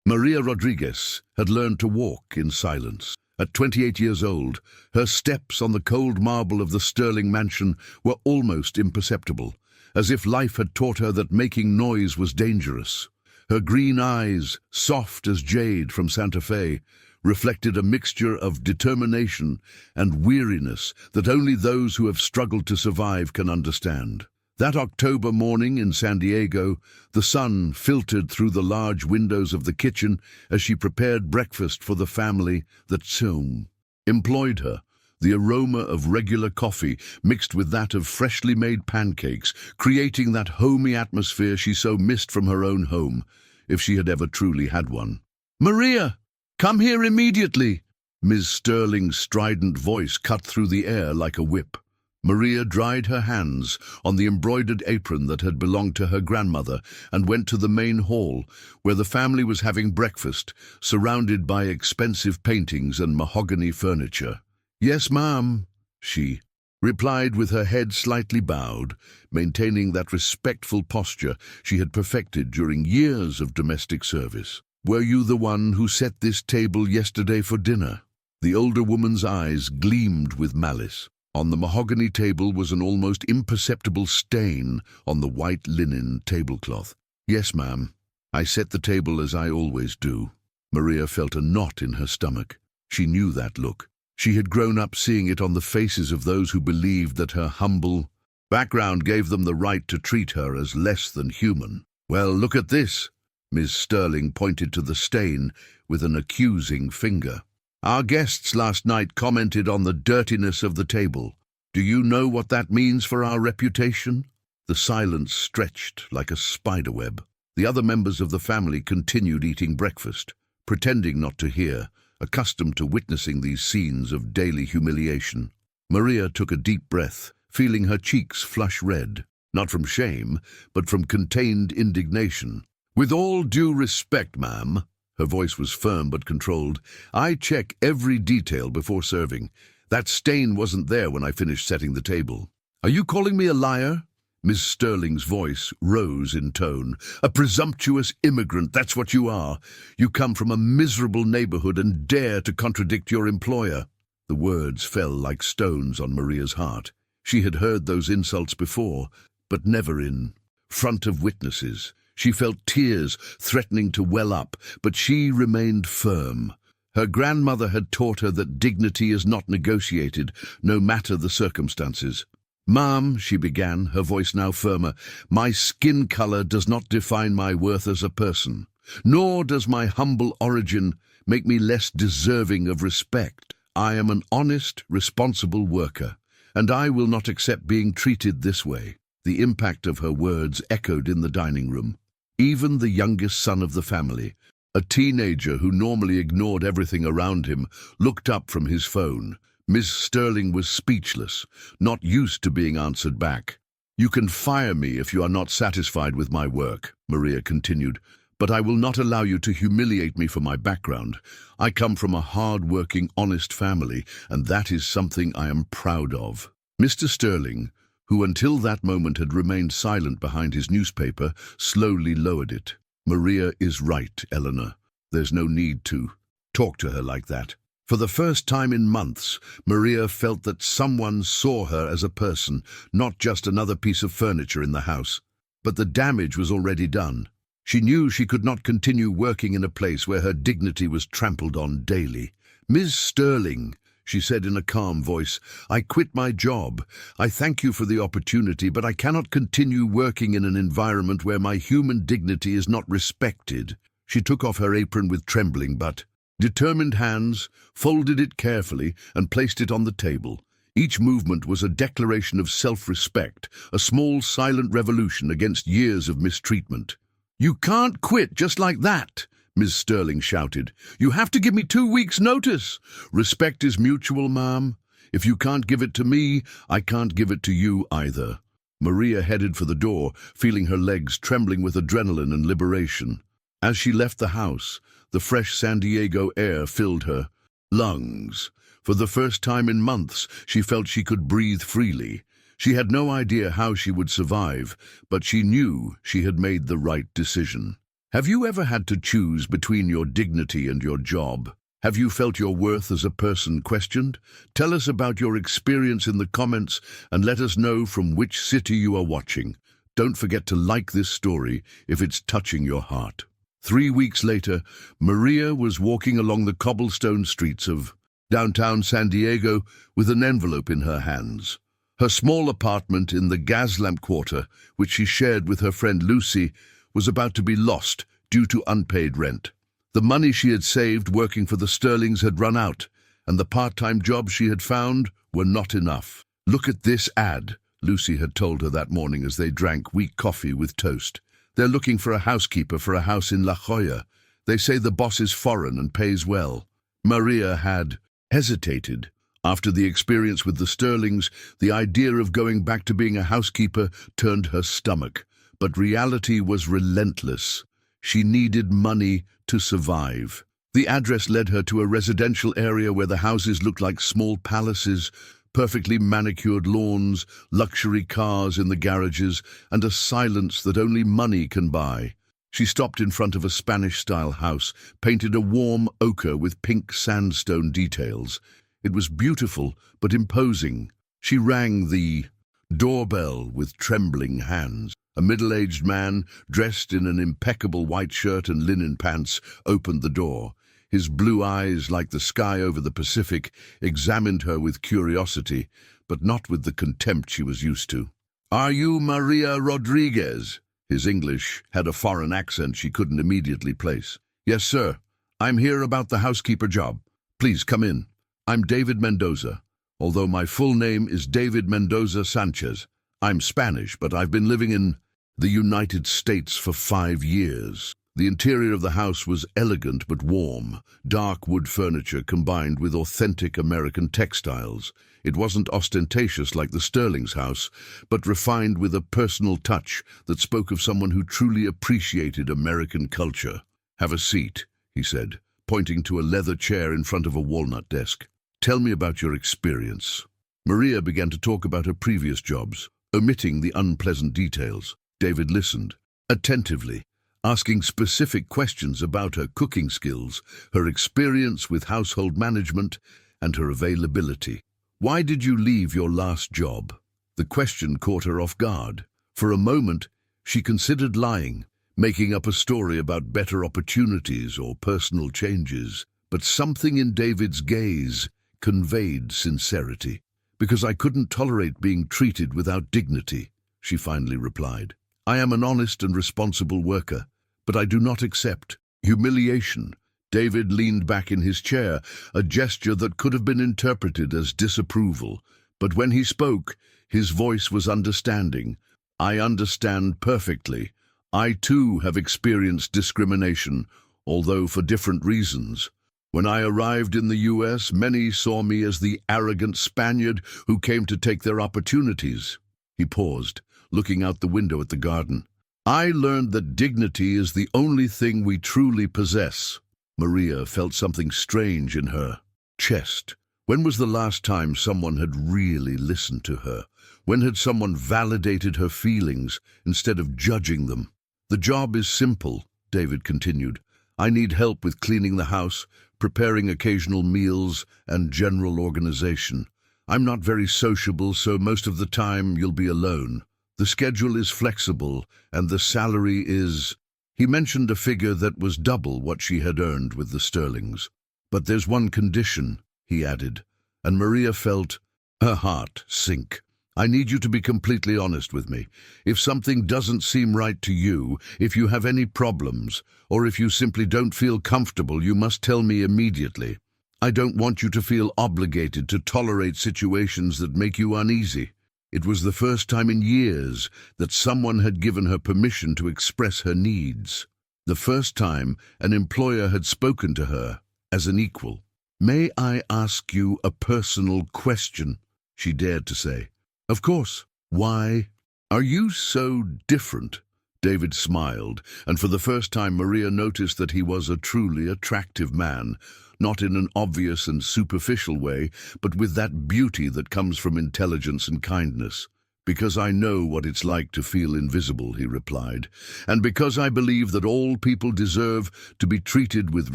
Maria Rodriguez had learned to walk in silence. At 28 years old, her steps on the cold marble of the Sterling mansion were almost imperceptible, as if life had taught her that making noise was dangerous. Her green eyes, soft as jade from Santa Fe, reflected a mixture of determination and weariness that only those who have struggled to survive can understand. That October morning in San Diego, the sun filtered through the large windows of the kitchen as she prepared breakfast for the family that soon employed her. The aroma of regular coffee mixed with that of freshly made pancakes, creating that homey atmosphere she so missed from her own home, if she had ever truly had one. "Maria, come here immediately!" Ms. Sterling's strident voice cut through the air like a whip. Maria dried her hands on the embroidered apron that had belonged to her grandmother and went to the main hall, where the family was having breakfast, surrounded by expensive paintings and mahogany furniture. "Yes, ma'am," she replied with her head slightly bowed, maintaining that respectful posture she had perfected during years of domestic service. "Were you the one who set this table yesterday for dinner?" The older woman's eyes gleamed with malice. On the mahogany table was an almost imperceptible stain on the white linen tablecloth. "Yes, ma'am. I set the table as I always do." Maria felt a knot in her stomach. She knew that look. She had grown up seeing it on the faces of those who believed that her humble background gave them the right to treat her as less than human. "Well, look at this." Ms. Sterling pointed to the stain with an accusing finger. "Our guests last night commented on the dirtiness of the table. Do you know what that means for our reputation?" The silence stretched like a spiderweb. The other members of the family continued eating breakfast, pretending not to hear, accustomed to witnessing these scenes of daily humiliation. Maria took a deep breath, feeling her cheeks flush red, not from shame, but from contained indignation. "With all due respect, ma'am," her voice was firm but controlled, "I check every detail before serving. That stain wasn't there when I finished setting the table." "Are you calling me a liar?" Ms. Sterling's voice rose in tone. "A presumptuous immigrant, that's what you are. You come from a miserable neighborhood and dare to contradict your employer." The words fell like stones on Maria's heart. She had heard those insults before, but never in front of witnesses. She felt tears threatening to well up, but she remained firm. Her grandmother had taught her that dignity is not negotiated, no matter the circumstances. "Ma'am," she began, her voice now firmer, "my skin color does not define my worth as a person, nor does my humble origin make me less deserving of respect. I am an honest, responsible worker, and I will not accept being treated this way." The impact of her words echoed in the dining room. Even the youngest son of the family, a teenager who normally ignored everything around him, looked up from his phone. Ms. Sterling was speechless, not used to being answered back. "You can fire me if you are not satisfied with my work," Maria continued, "but I will not allow you to humiliate me for my background. I come from a hard-working, honest family, and that is something I am proud of." Mr. Sterling, who until that moment had remained silent behind his newspaper, slowly lowered it. "Maria is right, Eleanor. There's no need to talk to her like that." For the first time in months, Maria felt that someone saw her as a person, not just another piece of furniture in the house. But the damage was already done. She knew she could not continue working in a place where her dignity was trampled on daily. "Ms. Sterling," she said in a calm voice, "I quit my job. I thank you for the opportunity, but I cannot continue working in an environment where my human dignity is not respected." She took off her apron with trembling but determined hands, folded it carefully, and placed it on the table. Each movement was a declaration of self-respect, a small silent revolution against years of mistreatment. "You can't quit just like that," Ms. Sterling shouted. "You have to give me 2 weeks' notice." "Respect is mutual, ma'am. If you can't give it to me, I can't give it to you either." Maria headed for the door, feeling her legs trembling with adrenaline and liberation. As she left the house, the fresh San Diego air filled her lungs. For the first time in months, she felt she could breathe freely. She had no idea how she would survive, but she knew she had made the right decision. Have you ever had to choose between your dignity and your job? Have you felt your worth as a person questioned? Tell us about your experience in the comments and let us know from which city you are watching. Don't forget to like this story if it's touching your heart. 3 weeks later, Maria was walking along the cobblestone streets of downtown San Diego with an envelope in her hands. Her small apartment in the Gaslamp Quarter, which she shared with her friend Lucy, was about to be lost due to unpaid rent. The money she had saved working for the Sterlings had run out, and the part-time jobs she had found were not enough. "Look at this ad," Lucy had told her that morning as they drank weak coffee with toast. "They're looking for a housekeeper for a house in La Jolla. They say the boss is foreign and pays well." Maria had hesitated. After the experience with the Sterlings, the idea of going back to being a housekeeper turned her stomach. But reality was relentless. She needed money to survive. The address led her to a residential area where the houses looked like small palaces, perfectly manicured lawns, luxury cars in the garages, and a silence that only money can buy. She stopped in front of a Spanish-style house, painted a warm ochre with pink sandstone details. It was beautiful but imposing. She rang the doorbell with trembling hands. A middle-aged man, dressed in an impeccable white shirt and linen pants, opened the door. His blue eyes, like the sky over the Pacific, examined her with curiosity, but not with the contempt she was used to. "Are you Maria Rodriguez?" His English had a foreign accent she couldn't immediately place. "Yes, sir. I'm here about the housekeeper job. Please come in. I'm David Mendoza, although my full name is David Mendoza Sanchez. I'm Spanish, but I've been living in the United States for 5 years. The interior of the house was elegant but warm, dark wood furniture combined with authentic American textiles. It wasn't ostentatious like the Sterling's house, but refined with a personal touch that spoke of someone who truly appreciated American culture. "Have a seat," he said, pointing to a leather chair in front of a walnut desk. "Tell me about your experience." Maria began to talk about her previous jobs, omitting the unpleasant details. David listened attentively, asking specific questions about her cooking skills, her experience with household management, and her availability. "Why did you leave your last job?" The question caught her off guard. For a moment, she considered lying, making up a story about better opportunities or personal changes. But something in David's gaze conveyed sincerity. "Because I couldn't tolerate being treated without dignity," she finally replied. "I am an honest and responsible worker, but I do not accept humiliation." David leaned back in his chair, a gesture that could have been interpreted as disapproval. But when he spoke, his voice was understanding. "I understand perfectly. I too have experienced discrimination, although for different reasons. When I arrived in the US, many saw me as the arrogant Spaniard who came to take their opportunities." He paused, looking out the window at the garden. "I learned that dignity is the only thing we truly possess." Maria felt something strange in her chest. When was the last time someone had really listened to her? When had someone validated her feelings instead of judging them? "The job is simple," David continued. "I need help with cleaning the house, preparing occasional meals, and general organization. I'm not very sociable, so most of the time you'll be alone. The schedule is flexible, and the salary is—" He mentioned a figure that was double what she had earned with the Sterlings. "But there's one condition," he added, and Maria felt her heart sink. "I need you to be completely honest with me. If something doesn't seem right to you, if you have any problems, or if you simply don't feel comfortable, you must tell me immediately. I don't want you to feel obligated to tolerate situations that make you uneasy." It was the first time in years that someone had given her permission to express her needs. The first time an employer had spoken to her as an equal. "May I ask you a personal question?" she dared to say. "Of course. Why are you so different?" David smiled, and for the first time Maria noticed that he was a truly attractive man, not in an obvious and superficial way, but with that beauty that comes from intelligence and kindness. Because I know what it's like to feel invisible, he replied, and because I believe that all people deserve to be treated with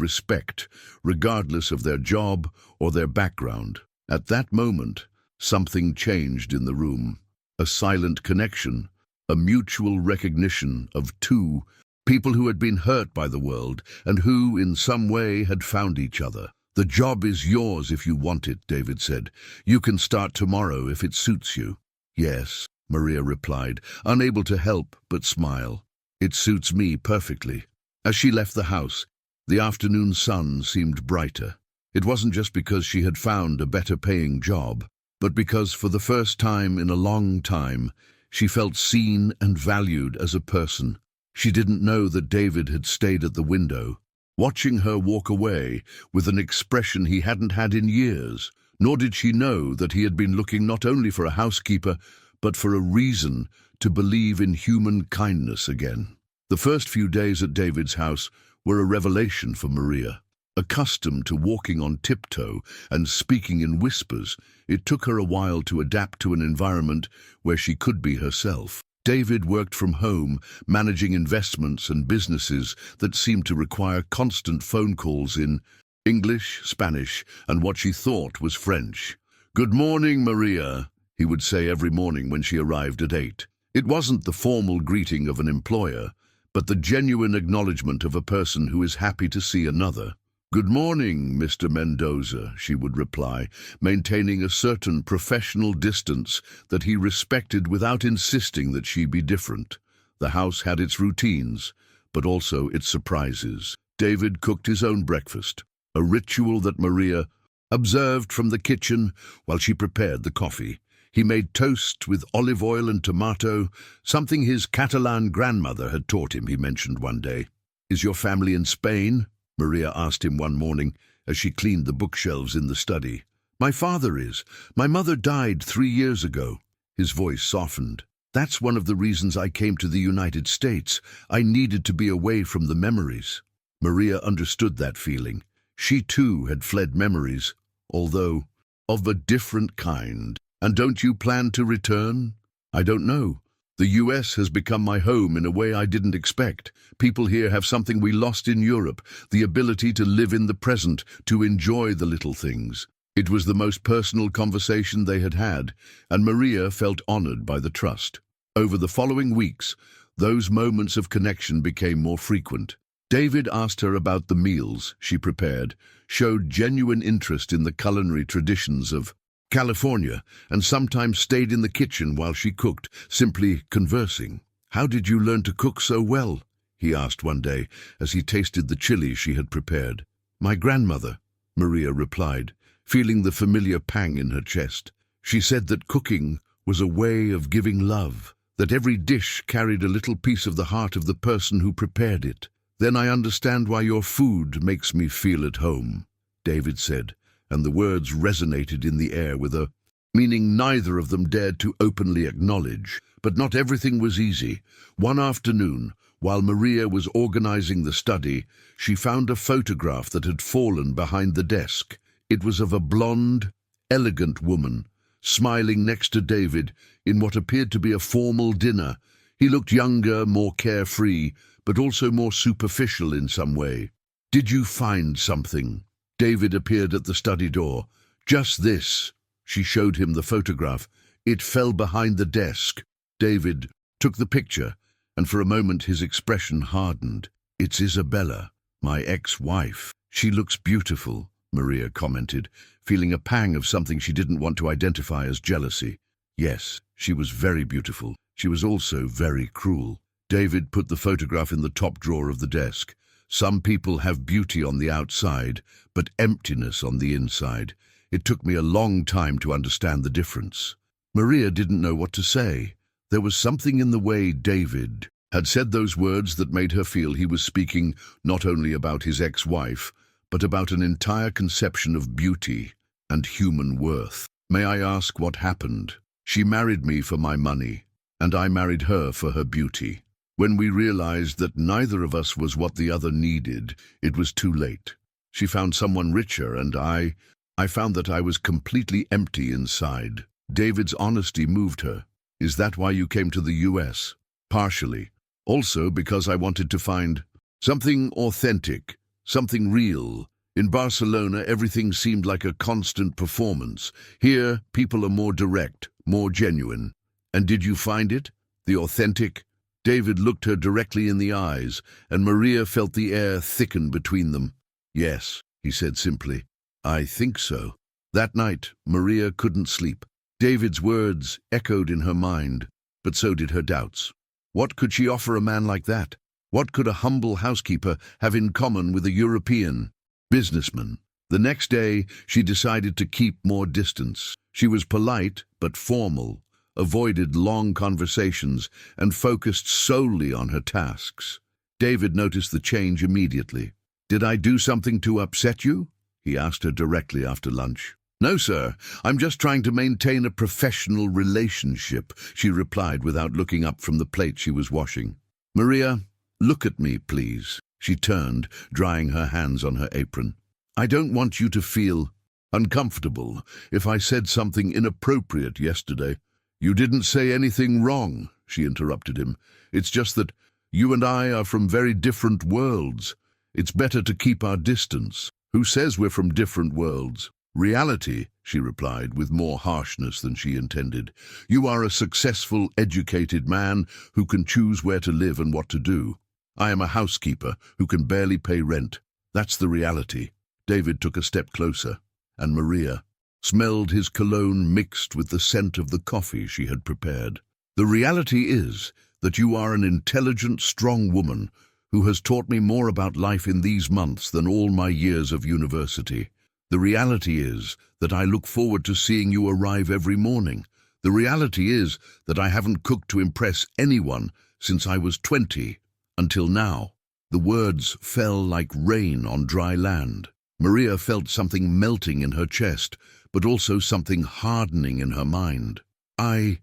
respect, regardless of their job or their background. At that moment, something changed in the room. A silent connection, a mutual recognition of two people who had been hurt by the world and who, in some way, had found each other. "The job is yours if you want it," David said. "You can start tomorrow if it suits you." "Yes," Maria replied, unable to help but smile. "It suits me perfectly." As she left the house, the afternoon sun seemed brighter. It wasn't just because she had found a better-paying job, but because for the first time in a long time, she felt seen and valued as a person. She didn't know that David had stayed at the window, watching her walk away with an expression he hadn't had in years. Nor did she know that he had been looking not only for a housekeeper, but for a reason to believe in human kindness again. The first few days at David's house were a revelation for Maria. Accustomed to walking on tiptoe and speaking in whispers, it took her a while to adapt to an environment where she could be herself. David worked from home, managing investments and businesses that seemed to require constant phone calls in English, Spanish, and what she thought was French. "Good morning, Maria," he would say every morning when she arrived at 8. It wasn't the formal greeting of an employer, but the genuine acknowledgement of a person who is happy to see another. "Good morning, Mr. Mendoza," she would reply, maintaining a certain professional distance that he respected without insisting that she be different. The house had its routines, but also its surprises. David cooked his own breakfast, a ritual that Maria observed from the kitchen while she prepared the coffee. He made toast with olive oil and tomato, something his Catalan grandmother had taught him, he mentioned one day. "Is your family in Spain?" Maria asked him one morning as she cleaned the bookshelves in the study. "My father is. My mother died 3 years ago." His voice softened. "That's one of the reasons I came to the United States. I needed to be away from the memories." Maria understood that feeling. She too had fled memories, although of a different kind. "And don't you plan to return?" "I don't know. The US has become my home in a way I didn't expect. People here have something we lost in Europe, the ability to live in the present, to enjoy the little things." It was the most personal conversation they had had, and Maria felt honored by the trust. Over the following weeks, those moments of connection became more frequent. David asked her about the meals she prepared, showed genuine interest in the culinary traditions of California, and sometimes stayed in the kitchen while she cooked, simply conversing. "How did you learn to cook so well?" he asked one day as he tasted the chili she had prepared. "My grandmother," Maria replied, feeling the familiar pang in her chest. She said that cooking was a way of giving love, that every dish carried a little piece of the heart of the person who prepared it. "Then I understand why your food makes me feel at home," David said, and the words resonated in the air with a meaning neither of them dared to openly acknowledge. But not everything was easy. One afternoon, while Maria was organizing the study, she found a photograph that had fallen behind the desk. It was of a blonde, elegant woman, smiling next to David in what appeared to be a formal dinner. He looked younger, more carefree, but also more superficial in some way. "Did you find something?" David appeared at the study door. "Just this." She showed him the photograph. It fell behind the desk. David took the picture, and for a moment his expression hardened. "It's Isabella, my ex-wife. She looks beautiful," Maria commented, feeling a pang of something she didn't want to identify as jealousy. Yes, she was very beautiful. She was also very cruel. David put the photograph in the top drawer of the desk. "Some people have beauty on the outside, but emptiness on the inside. It took me a long time to understand the difference." Maria didn't know what to say. There was something in the way David had said those words that made her feel he was speaking not only about his ex-wife, but about an entire conception of beauty and human worth. "May I ask what happened?" "She married me for my money, and I married her for her beauty. When we realized that neither of us was what the other needed, it was too late. She found someone richer, and I found that I was completely empty inside." David's honesty moved her. Is that why you came to the US? Partially. Also because I wanted to find something authentic, something real. In Barcelona, everything seemed like a constant performance. Here, people are more direct, more genuine. And did you find it? The authentic? David looked her directly in the eyes, and Maria felt the air thicken between them. Yes, he said simply. I think so. That night, Maria couldn't sleep. David's words echoed in her mind, but so did her doubts. What could she offer a man like that? What could a humble housekeeper have in common with a European businessman? The next day, she decided to keep more distance. She was polite but formal, avoided long conversations, and focused solely on her tasks. David noticed the change immediately. Did I do something to upset you? He asked her directly after lunch. No, sir. I'm just trying to maintain a professional relationship, she replied without looking up from the plate she was washing. Maria, look at me, please. She turned, drying her hands on her apron. I don't want you to feel uncomfortable if I said something inappropriate yesterday. You didn't say anything wrong, she interrupted him. It's just that you and I are from very different worlds. It's better to keep our distance. Who says we're from different worlds? Reality, she replied with more harshness than she intended. You are a successful, educated man who can choose where to live and what to do. I am a housekeeper who can barely pay rent. That's the reality. David took a step closer, and Maria smelled his cologne mixed with the scent of the coffee she had prepared. The reality is that you are an intelligent, strong woman who has taught me more about life in these months than all my years of university. The reality is that I look forward to seeing you arrive every morning. The reality is that I haven't cooked to impress anyone since I was 20, until now. The words fell like rain on dry land. Maria felt something melting in her chest, but also something hardening in her mind. I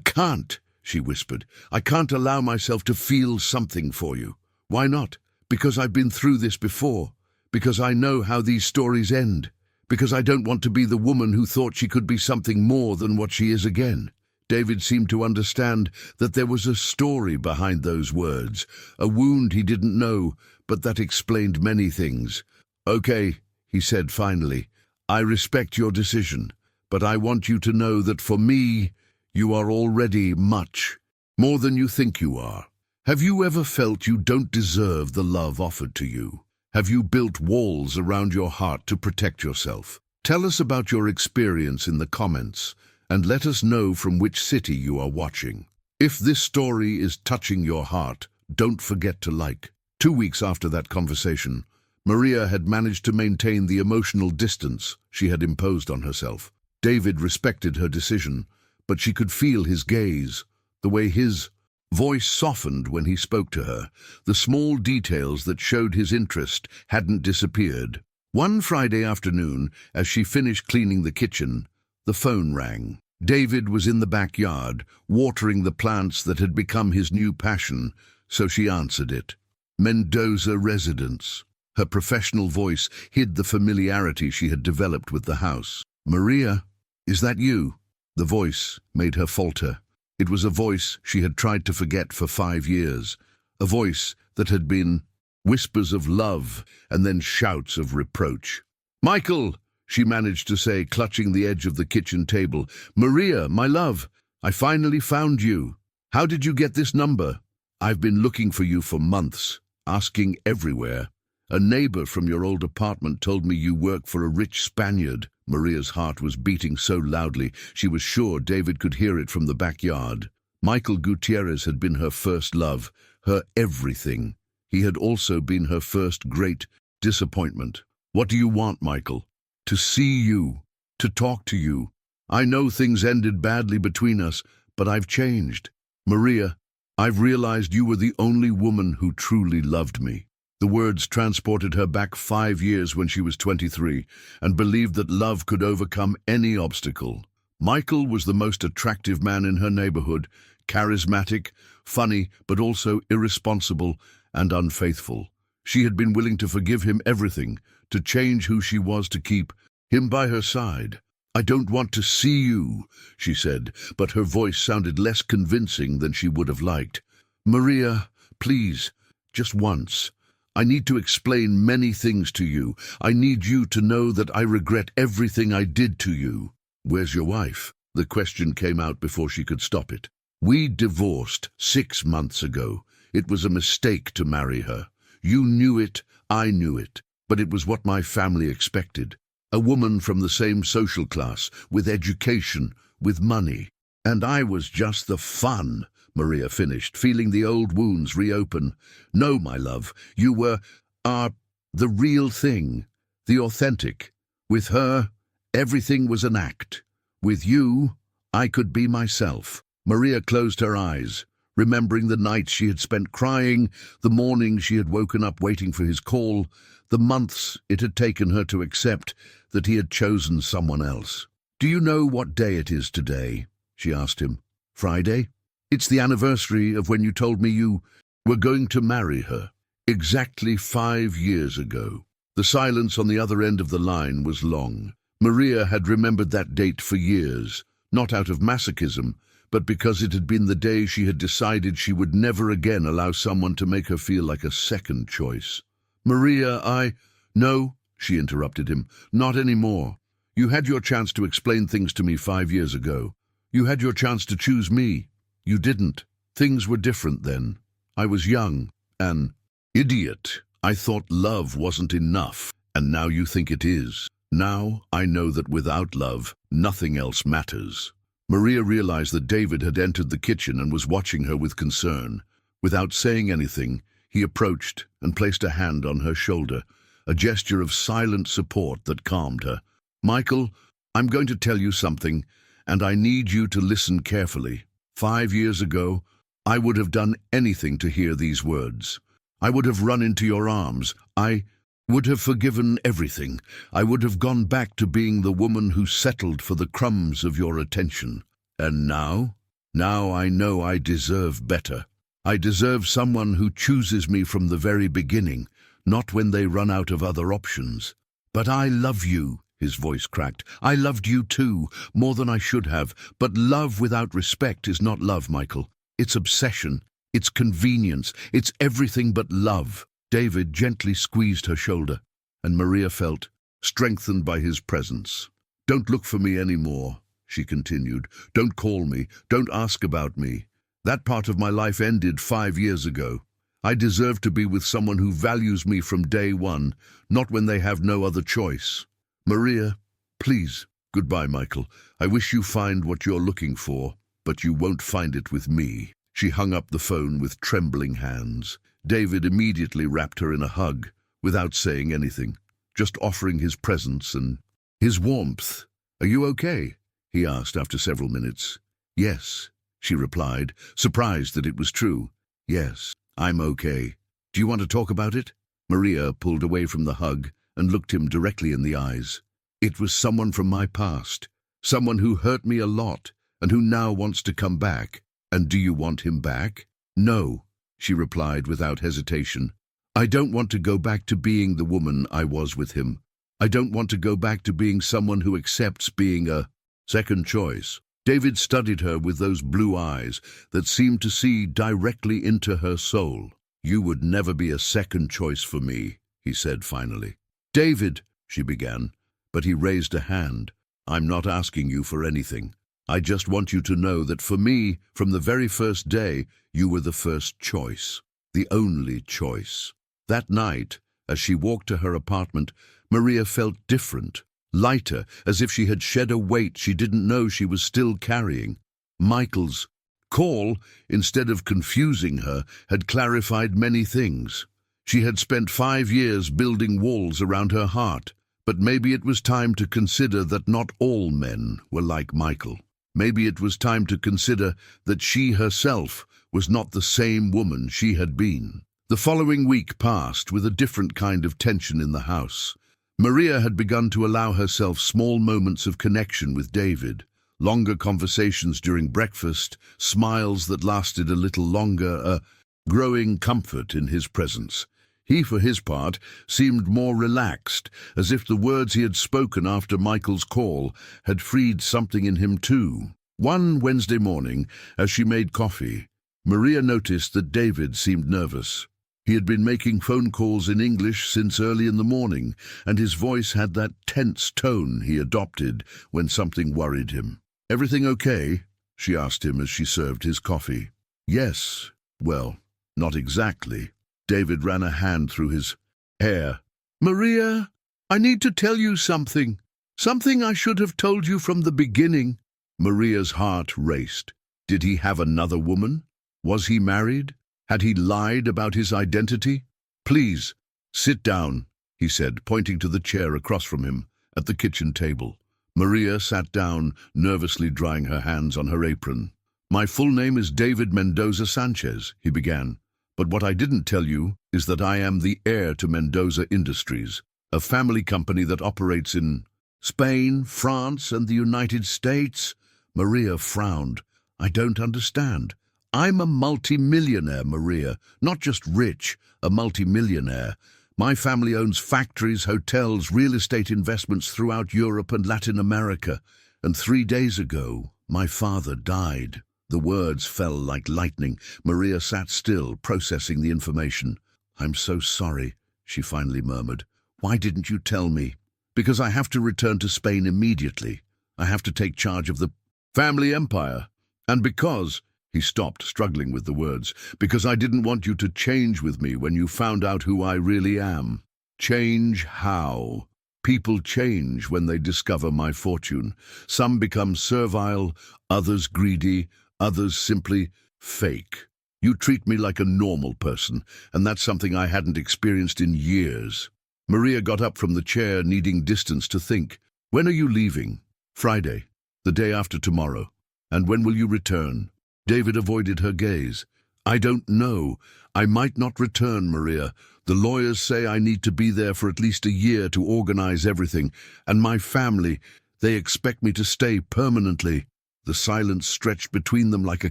can't, she whispered. I can't allow myself to feel something for you. Why not? Because I've been through this before. Because I know how these stories end. Because I don't want to be the woman who thought she could be something more than what she is again. David seemed to understand that there was a story behind those words, a wound he didn't know, but that explained many things. Okay, he said finally, I respect your decision, but I want you to know that for me, you are already much more than you think you are. Have you ever felt you don't deserve the love offered to you? Have you built walls around your heart to protect yourself? Tell us about your experience in the comments, and let us know from which city you are watching. If this story is touching your heart, don't forget to like. 2 weeks after that conversation, Maria had managed to maintain the emotional distance she had imposed on herself. David respected her decision, but she could feel his gaze, the way his voice softened when he spoke to her. The small details that showed his interest hadn't disappeared. One Friday afternoon, as she finished cleaning the kitchen, the phone rang. David was in the backyard, watering the plants that had become his new passion, so she answered it. Mendoza residence. Her professional voice hid the familiarity she had developed with the house. Maria, is that you? The voice made her falter. It was a voice she had tried to forget for 5 years, a voice that had been whispers of love and then shouts of reproach. Michael, she managed to say, clutching the edge of the kitchen table. Maria, my love, I finally found you. How did you get this number? I've been looking for you for months, asking everywhere. A neighbor from your old apartment told me you work for a rich Spaniard. Maria's heart was beating so loudly she was sure David could hear it from the backyard. Michael Gutierrez had been her first love, her everything. He had also been her first great disappointment. What do you want, Michael? To see you, to talk to you. I know things ended badly between us, but I've changed. Maria, I've realized you were the only woman who truly loved me. The words transported her back 5 years when she was 23 and believed that love could overcome any obstacle. Michael was the most attractive man in her neighborhood, charismatic, funny, but also irresponsible and unfaithful. She had been willing to forgive him everything, to change who she was to keep him by her side. "I don't want to see you," she said, but her voice sounded less convincing than she would have liked. "Maria, please, just once. I need to explain many things to you. I need you to know that I regret everything I did to you." "Where's your wife?" The question came out before she could stop it. "We divorced 6 months ago. It was a mistake to marry her. You knew it, I knew it, but it was what my family expected. A woman from the same social class, with education, with money. And I was just the fun," Maria finished, feeling the old wounds reopen. "No, my love, you were, the real thing, the authentic. With her, everything was an act. With you, I could be myself." Maria closed her eyes, remembering the nights she had spent crying, the mornings she had woken up waiting for his call, the months it had taken her to accept that he had chosen someone else. "Do you know what day it is today?" she asked him. "Friday? It's the anniversary of when you told me you were going to marry her. Exactly 5 years ago." The silence on the other end of the line was long. Maria had remembered that date for years, not out of masochism, but because it had been the day she had decided she would never again allow someone to make her feel like a second choice. "Maria, No," she interrupted him, "not anymore. You had your chance to explain things to me 5 years ago. You had your chance to choose me. You didn't. Things were different then. I was young, an idiot. I thought love wasn't enough, and now you think it is. Now I know that without love, nothing else matters." Maria realized that David had entered the kitchen and was watching her with concern. Without saying anything, he approached and placed a hand on her shoulder, a gesture of silent support that calmed her. "Michael, I'm going to tell you something, and I need you to listen carefully. 5 years ago, I would have done anything to hear these words. I would have run into your arms. I would have forgiven everything. I would have gone back to being the woman who settled for the crumbs of your attention. And now? Now I know I deserve better. I deserve someone who chooses me from the very beginning, not when they run out of other options. But I love you," his voice cracked. "I loved you too, more than I should have. But love without respect is not love, Michael. It's obsession. It's convenience. It's everything but love." David gently squeezed her shoulder, and Maria felt strengthened by his presence. "Don't look for me anymore," she continued. "Don't call me. Don't ask about me. That part of my life ended 5 years ago. I deserve to be with someone who values me from day one, not when they have no other choice. Maria, please, goodbye, Michael. I wish you find what you're looking for, but you won't find it with me." She hung up the phone with trembling hands. David immediately wrapped her in a hug, without saying anything, just offering his presence and his warmth. "Are you okay?" he asked after several minutes. "Yes," she replied, surprised that it was true. "Yes, I'm okay. Do you want to talk about it?" Maria pulled away from the hug and looked him directly in the eyes. "It was someone from my past, someone who hurt me a lot and who now wants to come back. And do you want him back?" "No," she replied without hesitation. "I don't want to go back to being the woman I was with him. I don't want to go back to being someone who accepts being a second choice." David studied her with those blue eyes that seemed to see directly into her soul. "You would never be a second choice for me," he said finally. "David," she began, but he raised a hand. "I'm not asking you for anything. I just want you to know that for me, from the very first day, you were the first choice, the only choice." That night, as she walked to her apartment, Maria felt different, lighter, as if she had shed a weight she didn't know she was still carrying. Michael's call, instead of confusing her, had clarified many things. She had spent 5 years building walls around her heart, but maybe it was time to consider that not all men were like Michael. Maybe it was time to consider that she herself was not the same woman she had been. The following week passed with a different kind of tension in the house. Maria had begun to allow herself small moments of connection with David, longer conversations during breakfast, smiles that lasted a little longer, a growing comfort in his presence. He, for his part, seemed more relaxed, as if the words he had spoken after Michael's call had freed something in him too. One Wednesday morning, as she made coffee, Maria noticed that David seemed nervous. He had been making phone calls in English since early in the morning, and his voice had that tense tone he adopted when something worried him. "Everything okay?" she asked him as she served his coffee. "Yes. Well, not exactly." David ran a hand through his hair. "Maria, I need to tell you something. Something I should have told you from the beginning." Maria's heart raced. Did he have another woman? Was he married? Had he lied about his identity? "Please, sit down," he said, pointing to the chair across from him, at the kitchen table. Maria sat down, nervously drying her hands on her apron. "My full name is David Mendoza Sanchez," he began. "But what I didn't tell you is that I am the heir to Mendoza Industries, a family company that operates in Spain, France, and the United States." Maria frowned. "I don't understand." "I'm a multi-millionaire, Maria. Not just rich, a multi-millionaire. My family owns factories, hotels, real estate investments throughout Europe and Latin America. And 3 days ago, my father died." The words fell like lightning. Maria sat still, processing the information. "I'm so sorry," she finally murmured. "Why didn't you tell me?" "Because I have to return to Spain immediately. I have to take charge of the family empire. And because—" he stopped, struggling with the words, "because I didn't want you to change with me when you found out who I really am." "Change how?" "People change when they discover my fortune. Some become servile, others greedy, others simply fake. You treat me like a normal person, and that's something I hadn't experienced in years." Maria got up from the chair, needing distance to think. "When are you leaving?" "Friday, the day after tomorrow." "And when will you return?" David avoided her gaze. "I don't know. I might not return, Maria. The lawyers say I need to be there for at least a year to organize everything. And my family, they expect me to stay permanently." The silence stretched between them like a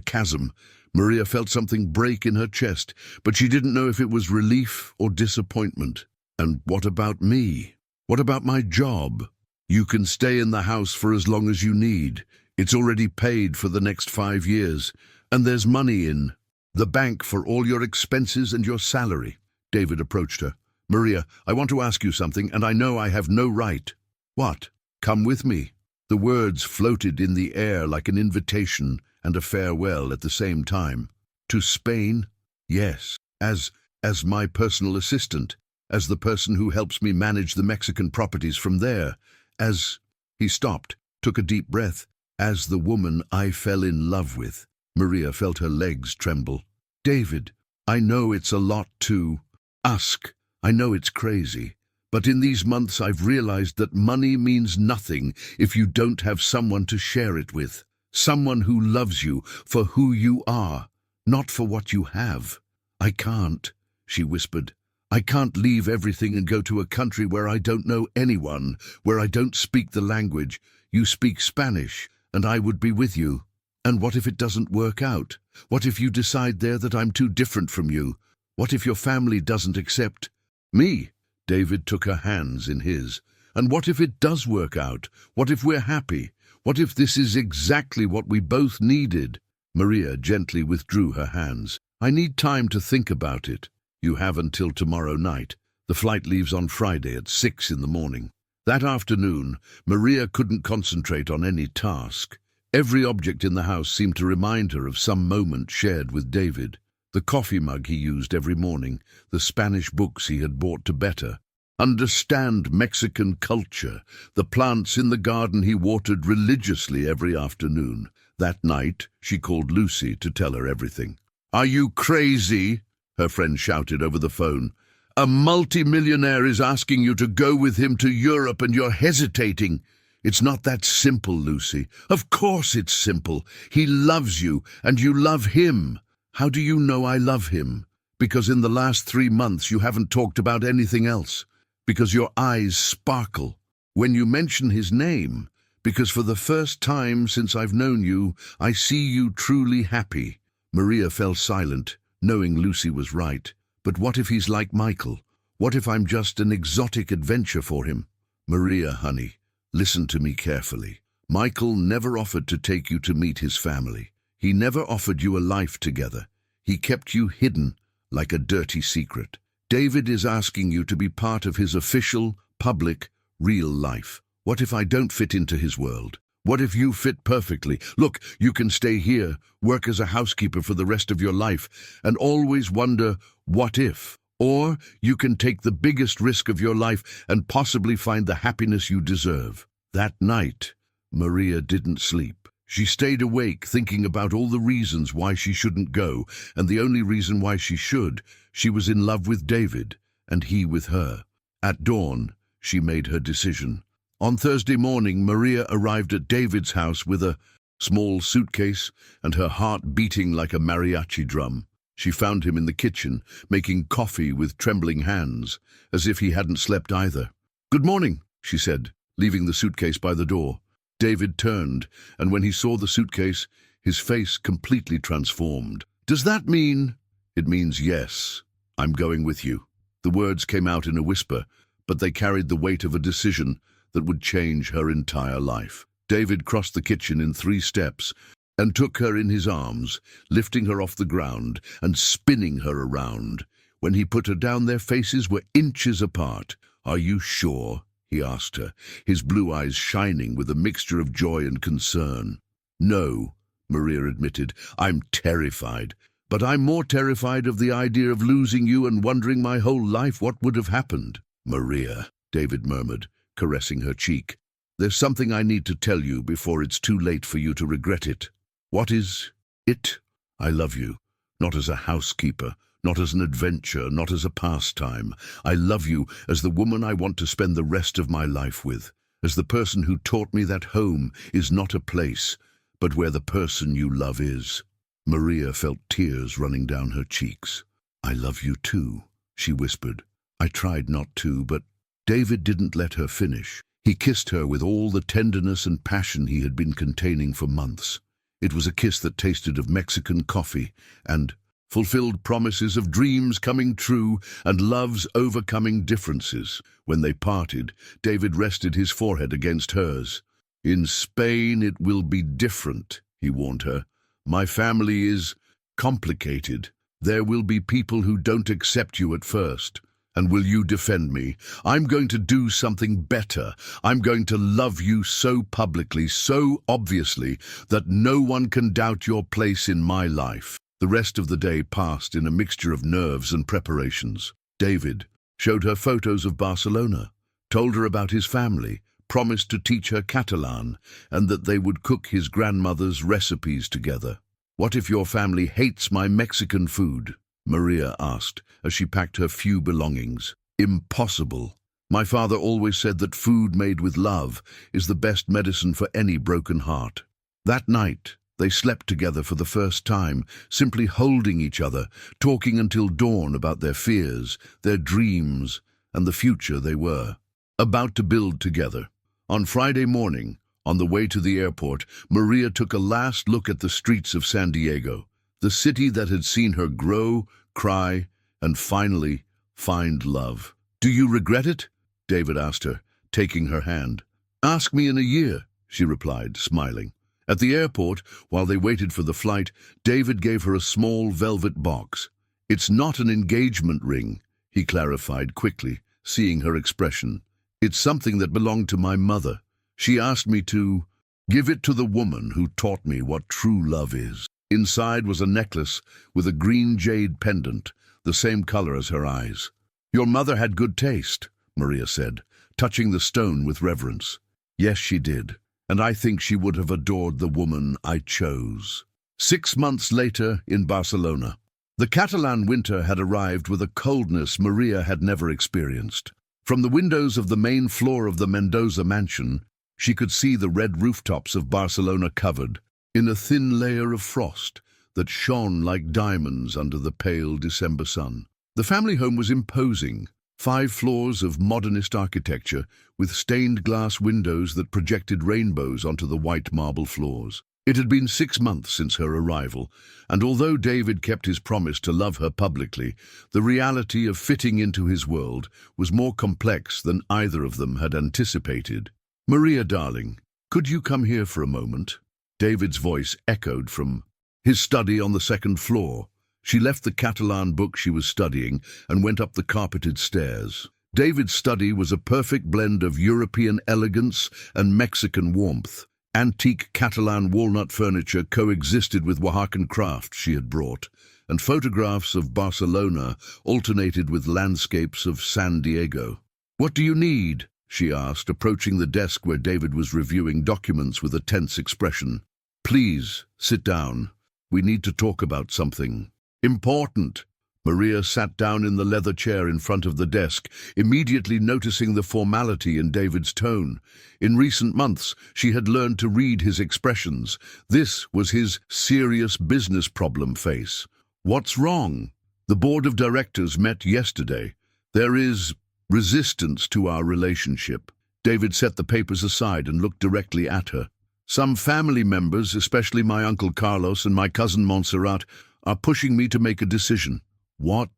chasm. Maria felt something break in her chest, but she didn't know if it was relief or disappointment. "And what about me? What about my job?" "You can stay in the house for as long as you need. It's already paid for the next 5 years. And there's money in the bank for all your expenses and your salary." David approached her. "Maria, I want to ask you something, and I know I have no right." "What?" "Come with me." The words floated in the air like an invitation and a farewell at the same time. "To Spain?" "Yes. As my personal assistant. As the person who helps me manage the Mexican properties from there. As—" He stopped, took a deep breath. "As the woman I fell in love with." Maria felt her legs tremble. "David, I know it's a lot to ask. I know it's crazy. But in these months I've realized that money means nothing if you don't have someone to share it with. Someone who loves you for who you are, not for what you have." "I can't," she whispered. "I can't leave everything and go to a country where I don't know anyone, where I don't speak the language. You speak Spanish, and I would be with you. And what if it doesn't work out? What if you decide there that I'm too different from you? What if your family doesn't accept me?" David took her hands in his. "And what if it does work out? What if we're happy? What if this is exactly what we both needed?" Maria gently withdrew her hands. "I need time to think about it." "You have until tomorrow night. The flight leaves on Friday at 6 in the morning." That afternoon, Maria couldn't concentrate on any task. Every object in the house seemed to remind her of some moment shared with David. The coffee mug he used every morning, the Spanish books he had bought to better, understand Mexican culture, the plants in the garden he watered religiously every afternoon. That night, she called Lucy to tell her everything. "Are you crazy?" her friend shouted over the phone. "A multi-millionaire is asking you to go with him to Europe and you're hesitating. It's not that simple, Lucy." "Of course it's simple. He loves you, and you love him." "How do you know I love him?" "Because in the last 3 months you haven't talked about anything else. Because your eyes sparkle when you mention his name. Because for the first time since I've known you, I see you truly happy." Maria fell silent, knowing Lucy was right. But what if he's like Michael? What if I'm just an exotic adventure for him? Maria, honey, listen to me carefully. Michael never offered to take you to meet his family. He never offered you a life together. He kept you hidden like a dirty secret. David is asking you to be part of his official, public, real life. What if I don't fit into his world? What if you fit perfectly? Look, you can stay here, work as a housekeeper for the rest of your life, and always wonder, what if? Or you can take the biggest risk of your life and possibly find the happiness you deserve. That night, Maria didn't sleep. She stayed awake thinking about all the reasons why she shouldn't go, and the only reason why she should. She was in love with David, and he with her. At dawn, she made her decision. On Thursday morning, Maria arrived at David's house with a small suitcase and her heart beating like a mariachi drum. She found him in the kitchen, making coffee with trembling hands, as if he hadn't slept either. "Good morning," she said, leaving the suitcase by the door. David turned, and when he saw the suitcase, his face completely transformed. "Does that mean—" "It means yes. I'm going with you." The words came out in a whisper, but they carried the weight of a decision that would change her entire life. David crossed the kitchen in 3 steps and took her in his arms, lifting her off the ground and spinning her around. When he put her down, their faces were inches apart. "Are you sure?" he asked her, his blue eyes shining with a mixture of joy and concern. "No," Maria admitted. "I'm terrified. But I'm more terrified of the idea of losing you and wondering my whole life what would have happened." "Maria," David murmured, caressing her cheek, "there's something I need to tell you before it's too late for you to regret it." "What is it?" "I love you, not as a housekeeper, not as an adventure, not as a pastime. I love you as the woman I want to spend the rest of my life with, as the person who taught me that home is not a place, but where the person you love is." Maria felt tears running down her cheeks. "I love you too," she whispered. "I tried not to, but—" David didn't let her finish. He kissed her with all the tenderness and passion he had been containing for months. It was a kiss that tasted of Mexican coffee and fulfilled promises of dreams coming true and loves overcoming differences. When they parted, David rested his forehead against hers. "In Spain it will be different," he warned her. "My family is complicated. There will be people who don't accept you at first. And will you defend me? I'm going to do something better. I'm going to love you so publicly, so obviously, that no one can doubt your place in my life." The rest of the day passed in a mixture of nerves and preparations. David showed her photos of Barcelona, told her about his family, promised to teach her Catalan, and that they would cook his grandmother's recipes together. "What if your family hates my Mexican food?" Maria asked as she packed her few belongings. "Impossible. My father always said that food made with love is the best medicine for any broken heart." That night, they slept together for the first time, simply holding each other, talking until dawn about their fears, their dreams, and the future they were about to build together. On Friday morning, on the way to the airport, Maria took a last look at the streets of San Diego, the city that had seen her grow, cry, and finally find love. "Do you regret it?" David asked her, taking her hand. "Ask me in a year," she replied, smiling. At the airport, while they waited for the flight, David gave her a small velvet box. "It's not an engagement ring," he clarified quickly, seeing her expression. "It's something that belonged to my mother. She asked me to give it to the woman who taught me what true love is." Inside was a necklace with a green jade pendant, the same color as her eyes. "Your mother had good taste," Maria said, touching the stone with reverence. "Yes, she did, and I think she would have adored the woman I chose." 6 months later, in Barcelona, the Catalan winter had arrived with a coldness Maria had never experienced. From the windows of the main floor of the Mendoza mansion, she could see the red rooftops of Barcelona covered in a thin layer of frost that shone like diamonds under the pale December sun. The family home was imposing, 5 floors of modernist architecture with stained glass windows that projected rainbows onto the white marble floors. It had been 6 months since her arrival, and although David kept his promise to love her publicly, the reality of fitting into his world was more complex than either of them had anticipated. "Maria, darling, could you come here for a moment?" David's voice echoed from his study on the second floor. She left the Catalan book she was studying and went up the carpeted stairs. David's study was a perfect blend of European elegance and Mexican warmth. Antique Catalan walnut furniture coexisted with Oaxacan crafts she had brought, and photographs of Barcelona alternated with landscapes of San Diego. "What do you need?" she asked, approaching the desk where David was reviewing documents with a tense expression. "Please, sit down. We need to talk about something important." Maria sat down in the leather chair in front of the desk, immediately noticing the formality in David's tone. In recent months, she had learned to read his expressions. This was his serious business problem face. "What's wrong?" "The board of directors met yesterday. There is resistance to our relationship." David set the papers aside and looked directly at her. "Some family members, especially my Uncle Carlos and my cousin Montserrat, are pushing me to make a decision." "What?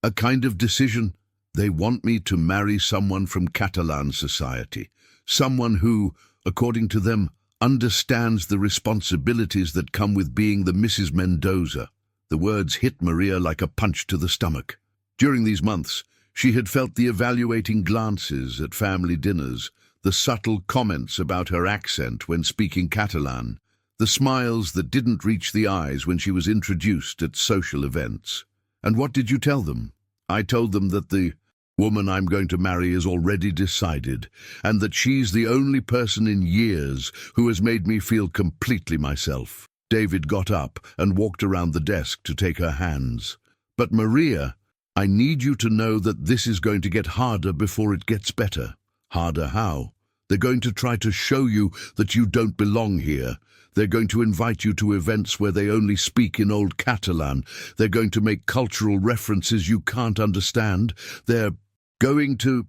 A kind of decision?" "They want me to marry someone from Catalan society, someone who, according to them, understands the responsibilities that come with being the Mrs. Mendoza." The words hit Maria like a punch to the stomach. During these months, she had felt the evaluating glances at family dinners, the subtle comments about her accent when speaking Catalan, the smiles that didn't reach the eyes when she was introduced at social events. "And what did you tell them?" "I told them that the woman I'm going to marry is already decided, and that she's the only person in years who has made me feel completely myself." David got up and walked around the desk to take her hands. "But Maria, I need you to know that this is going to get harder before it gets better." "Harder how?" "They're going to try to show you that you don't belong here. They're going to invite you to events where they only speak in Old Catalan. They're going to make cultural references you can't understand. They're going to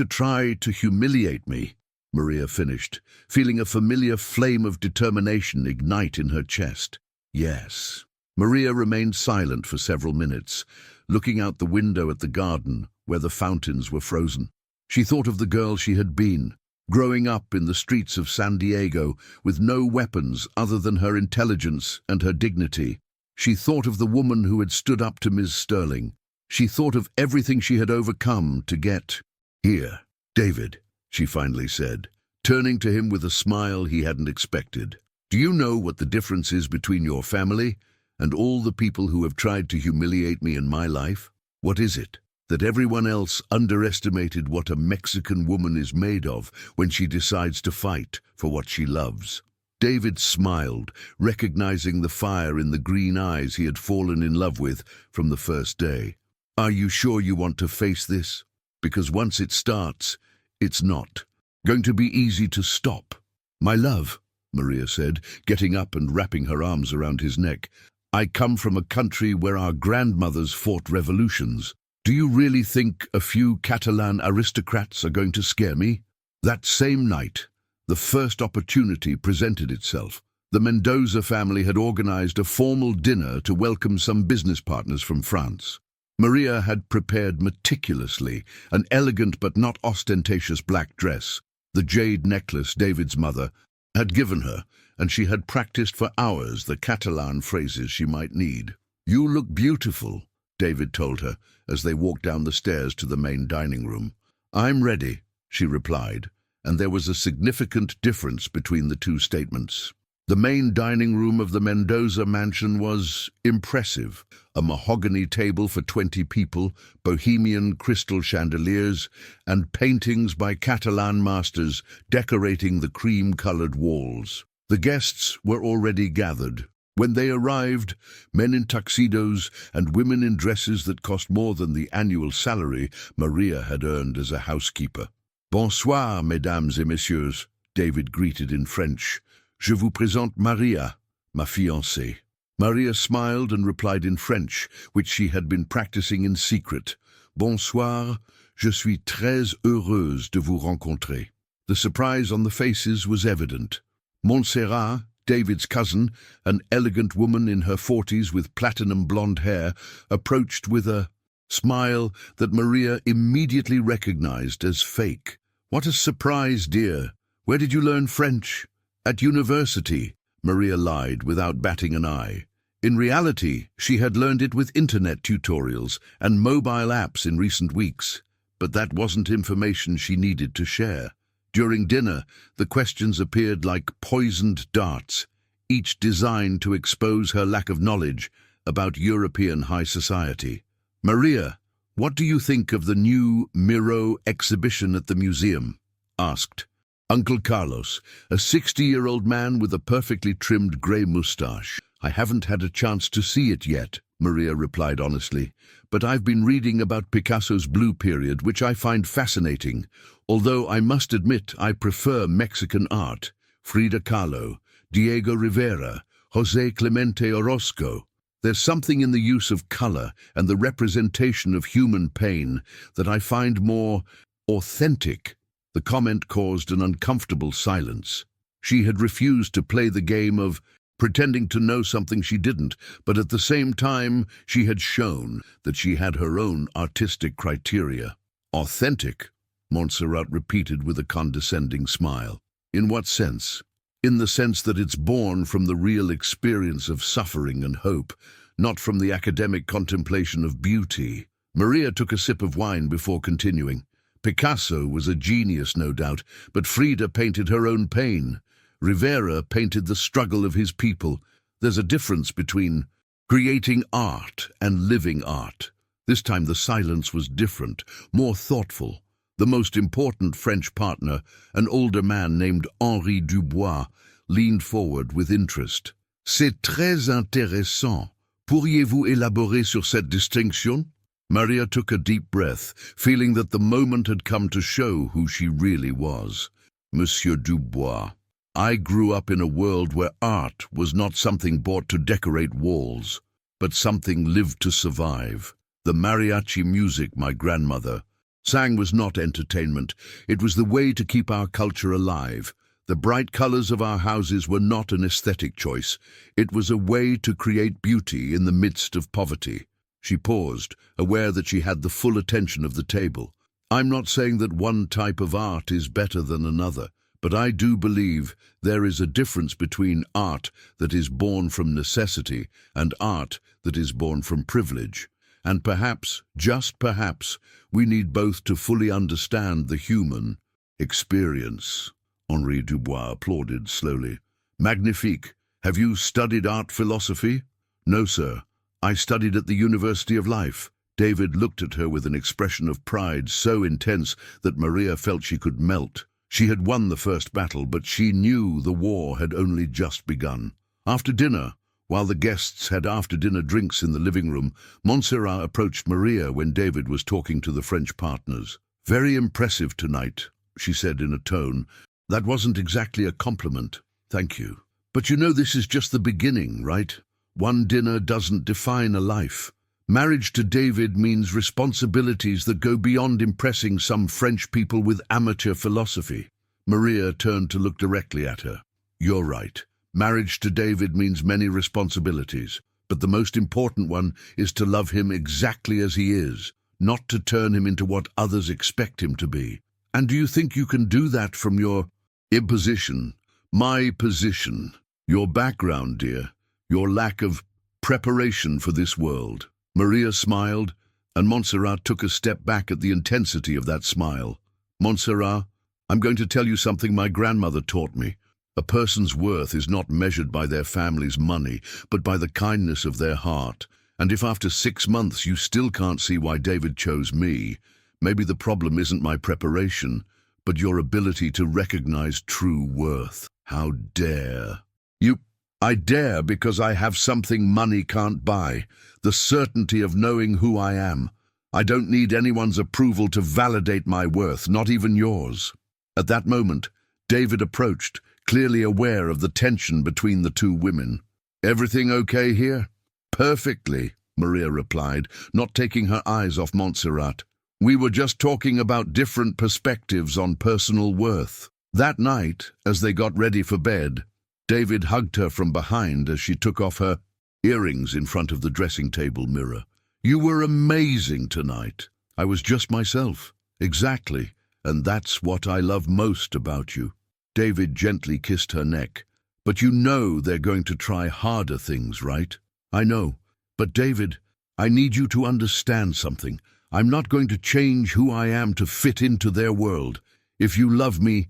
try to humiliate me," Maria finished, feeling a familiar flame of determination ignite in her chest. "Yes." Maria remained silent for several minutes, looking out the window at the garden where the fountains were frozen. She thought of the girl she had been, growing up in the streets of San Diego with no weapons other than her intelligence and her dignity. She thought of the woman who had stood up to Ms. Sterling. She thought of everything she had overcome to get here. "David," she finally said, turning to him with a smile he hadn't expected. "Do you know what the difference is between your family and all the people who have tried to humiliate me in my life? What is it? That everyone else underestimated what a Mexican woman is made of when she decides to fight for what she loves." David smiled, recognizing the fire in the green eyes he had fallen in love with from the first day. "Are you sure you want to face this? Because once it starts, it's not going to be easy to stop." "My love," Maria said, getting up and wrapping her arms around his neck, "I come from a country where our grandmothers fought revolutions. Do you really think a few Catalan aristocrats are going to scare me?" That same night, the first opportunity presented itself. The Mendoza family had organized a formal dinner to welcome some business partners from France. Maria had prepared meticulously an elegant but not ostentatious black dress, the jade necklace David's mother had given her, and she had practiced for hours the Catalan phrases she might need. "You look beautiful," David told her as they walked down the stairs to the main dining room. "I'm ready," she replied, and there was a significant difference between the two statements. The main dining room of the Mendoza mansion was impressive. A mahogany table for 20 people, bohemian crystal chandeliers, and paintings by Catalan masters decorating the cream-colored walls. The guests were already gathered. When they arrived, men in tuxedos and women in dresses that cost more than the annual salary Maria had earned as a housekeeper. "Bonsoir, mesdames et messieurs," David greeted in French. "Je vous présente Maria, ma fiancée." Maria smiled and replied in French, which she had been practicing in secret. "Bonsoir, je suis très heureuse de vous rencontrer." The surprise on the faces was evident. Montserrat, David's cousin, an elegant woman in her 40s with platinum blonde hair, approached with a smile that Maria immediately recognized as fake. "What a surprise, dear. Where did you learn French?" "At university," Maria lied without batting an eye. In reality, she had learned it with internet tutorials and mobile apps in recent weeks. But that wasn't information she needed to share. During dinner, the questions appeared like poisoned darts, each designed to expose her lack of knowledge about European high society. "Maria, what do you think of the new Miro exhibition at the museum?" asked Uncle Carlos, a 60-year-old man with a perfectly trimmed grey moustache. "I haven't had a chance to see it yet," Maria replied honestly, "but I've been reading about Picasso's Blue Period, which I find fascinating, although I must admit I prefer Mexican art, Frida Kahlo, Diego Rivera, José Clemente Orozco. There's something in the use of color and the representation of human pain that I find more authentic." The comment caused an uncomfortable silence. She had refused to play the game of pretending to know something she didn't, but at the same time she had shown that she had her own artistic criteria. "Authentic?" Montserrat repeated with a condescending smile. "In what sense?" "In the sense that it's born from the real experience of suffering and hope, not from the academic contemplation of beauty." Maria took a sip of wine before continuing. "Picasso was a genius, no doubt, but Frida painted her own pain. Rivera painted the struggle of his people. There's a difference between creating art and living art." This time the silence was different, more thoughtful. The most important French partner, an older man named Henri Dubois, leaned forward with interest. "C'est très intéressant. Pourriez-vous élaborer sur cette distinction?" Maria took a deep breath, feeling that the moment had come to show who she really was. "Monsieur Dubois, I grew up in a world where art was not something bought to decorate walls, but something lived to survive. The mariachi music my grandmother sang was not entertainment. It was the way to keep our culture alive. The bright colors of our houses were not an aesthetic choice. It was a way to create beauty in the midst of poverty." She paused, aware that she had the full attention of the table. "I'm not saying that one type of art is better than another, but I do believe there is a difference between art that is born from necessity and art that is born from privilege. And perhaps, just perhaps, we need both to fully understand the human experience." Henri Dubois applauded slowly. "Magnifique. Have you studied art philosophy?" "No, sir. I studied at the University of Life." David looked at her with an expression of pride so intense that Maria felt she could melt. She had won the first battle, but she knew the war had only just begun. After dinner, while the guests had after-dinner drinks in the living room, Montserrat approached Maria when David was talking to the French partners. "Very impressive tonight," she said in a tone. "That wasn't exactly a compliment. Thank you. But you know this is just the beginning, right? One dinner doesn't define a life. Marriage to David means responsibilities that go beyond impressing some French people with amateur philosophy." Maria turned to look directly at her. "You're right. Marriage to David means many responsibilities, but the most important one is to love him exactly as he is, not to turn him into what others expect him to be. And do you think you can do that from your imposition, my position, your background, dear, your lack of preparation for this world?" Maria smiled, and Montserrat took a step back at the intensity of that smile. "Montserrat, I'm going to tell you something my grandmother taught me. A person's worth is not measured by their family's money, but by the kindness of their heart. And if after 6 months you still can't see why David chose me, maybe the problem isn't my preparation, but your ability to recognize true worth." "How dare you?" "I dare because I have something money can't buy, the certainty of knowing who I am. I don't need anyone's approval to validate my worth, not even yours." At that moment, David approached, clearly aware of the tension between the two women. "Everything okay here?" "Perfectly," Maria replied, not taking her eyes off Montserrat. "We were just talking about different perspectives on personal worth." That night, as they got ready for bed, David hugged her from behind as she took off her earrings in front of the dressing table mirror. "You were amazing tonight. I was just myself." "Exactly, and that's what I love most about you." David gently kissed her neck. "But you know they're going to try harder things, right?" "I know. But David, I need you to understand something. I'm not going to change who I am to fit into their world. If you love me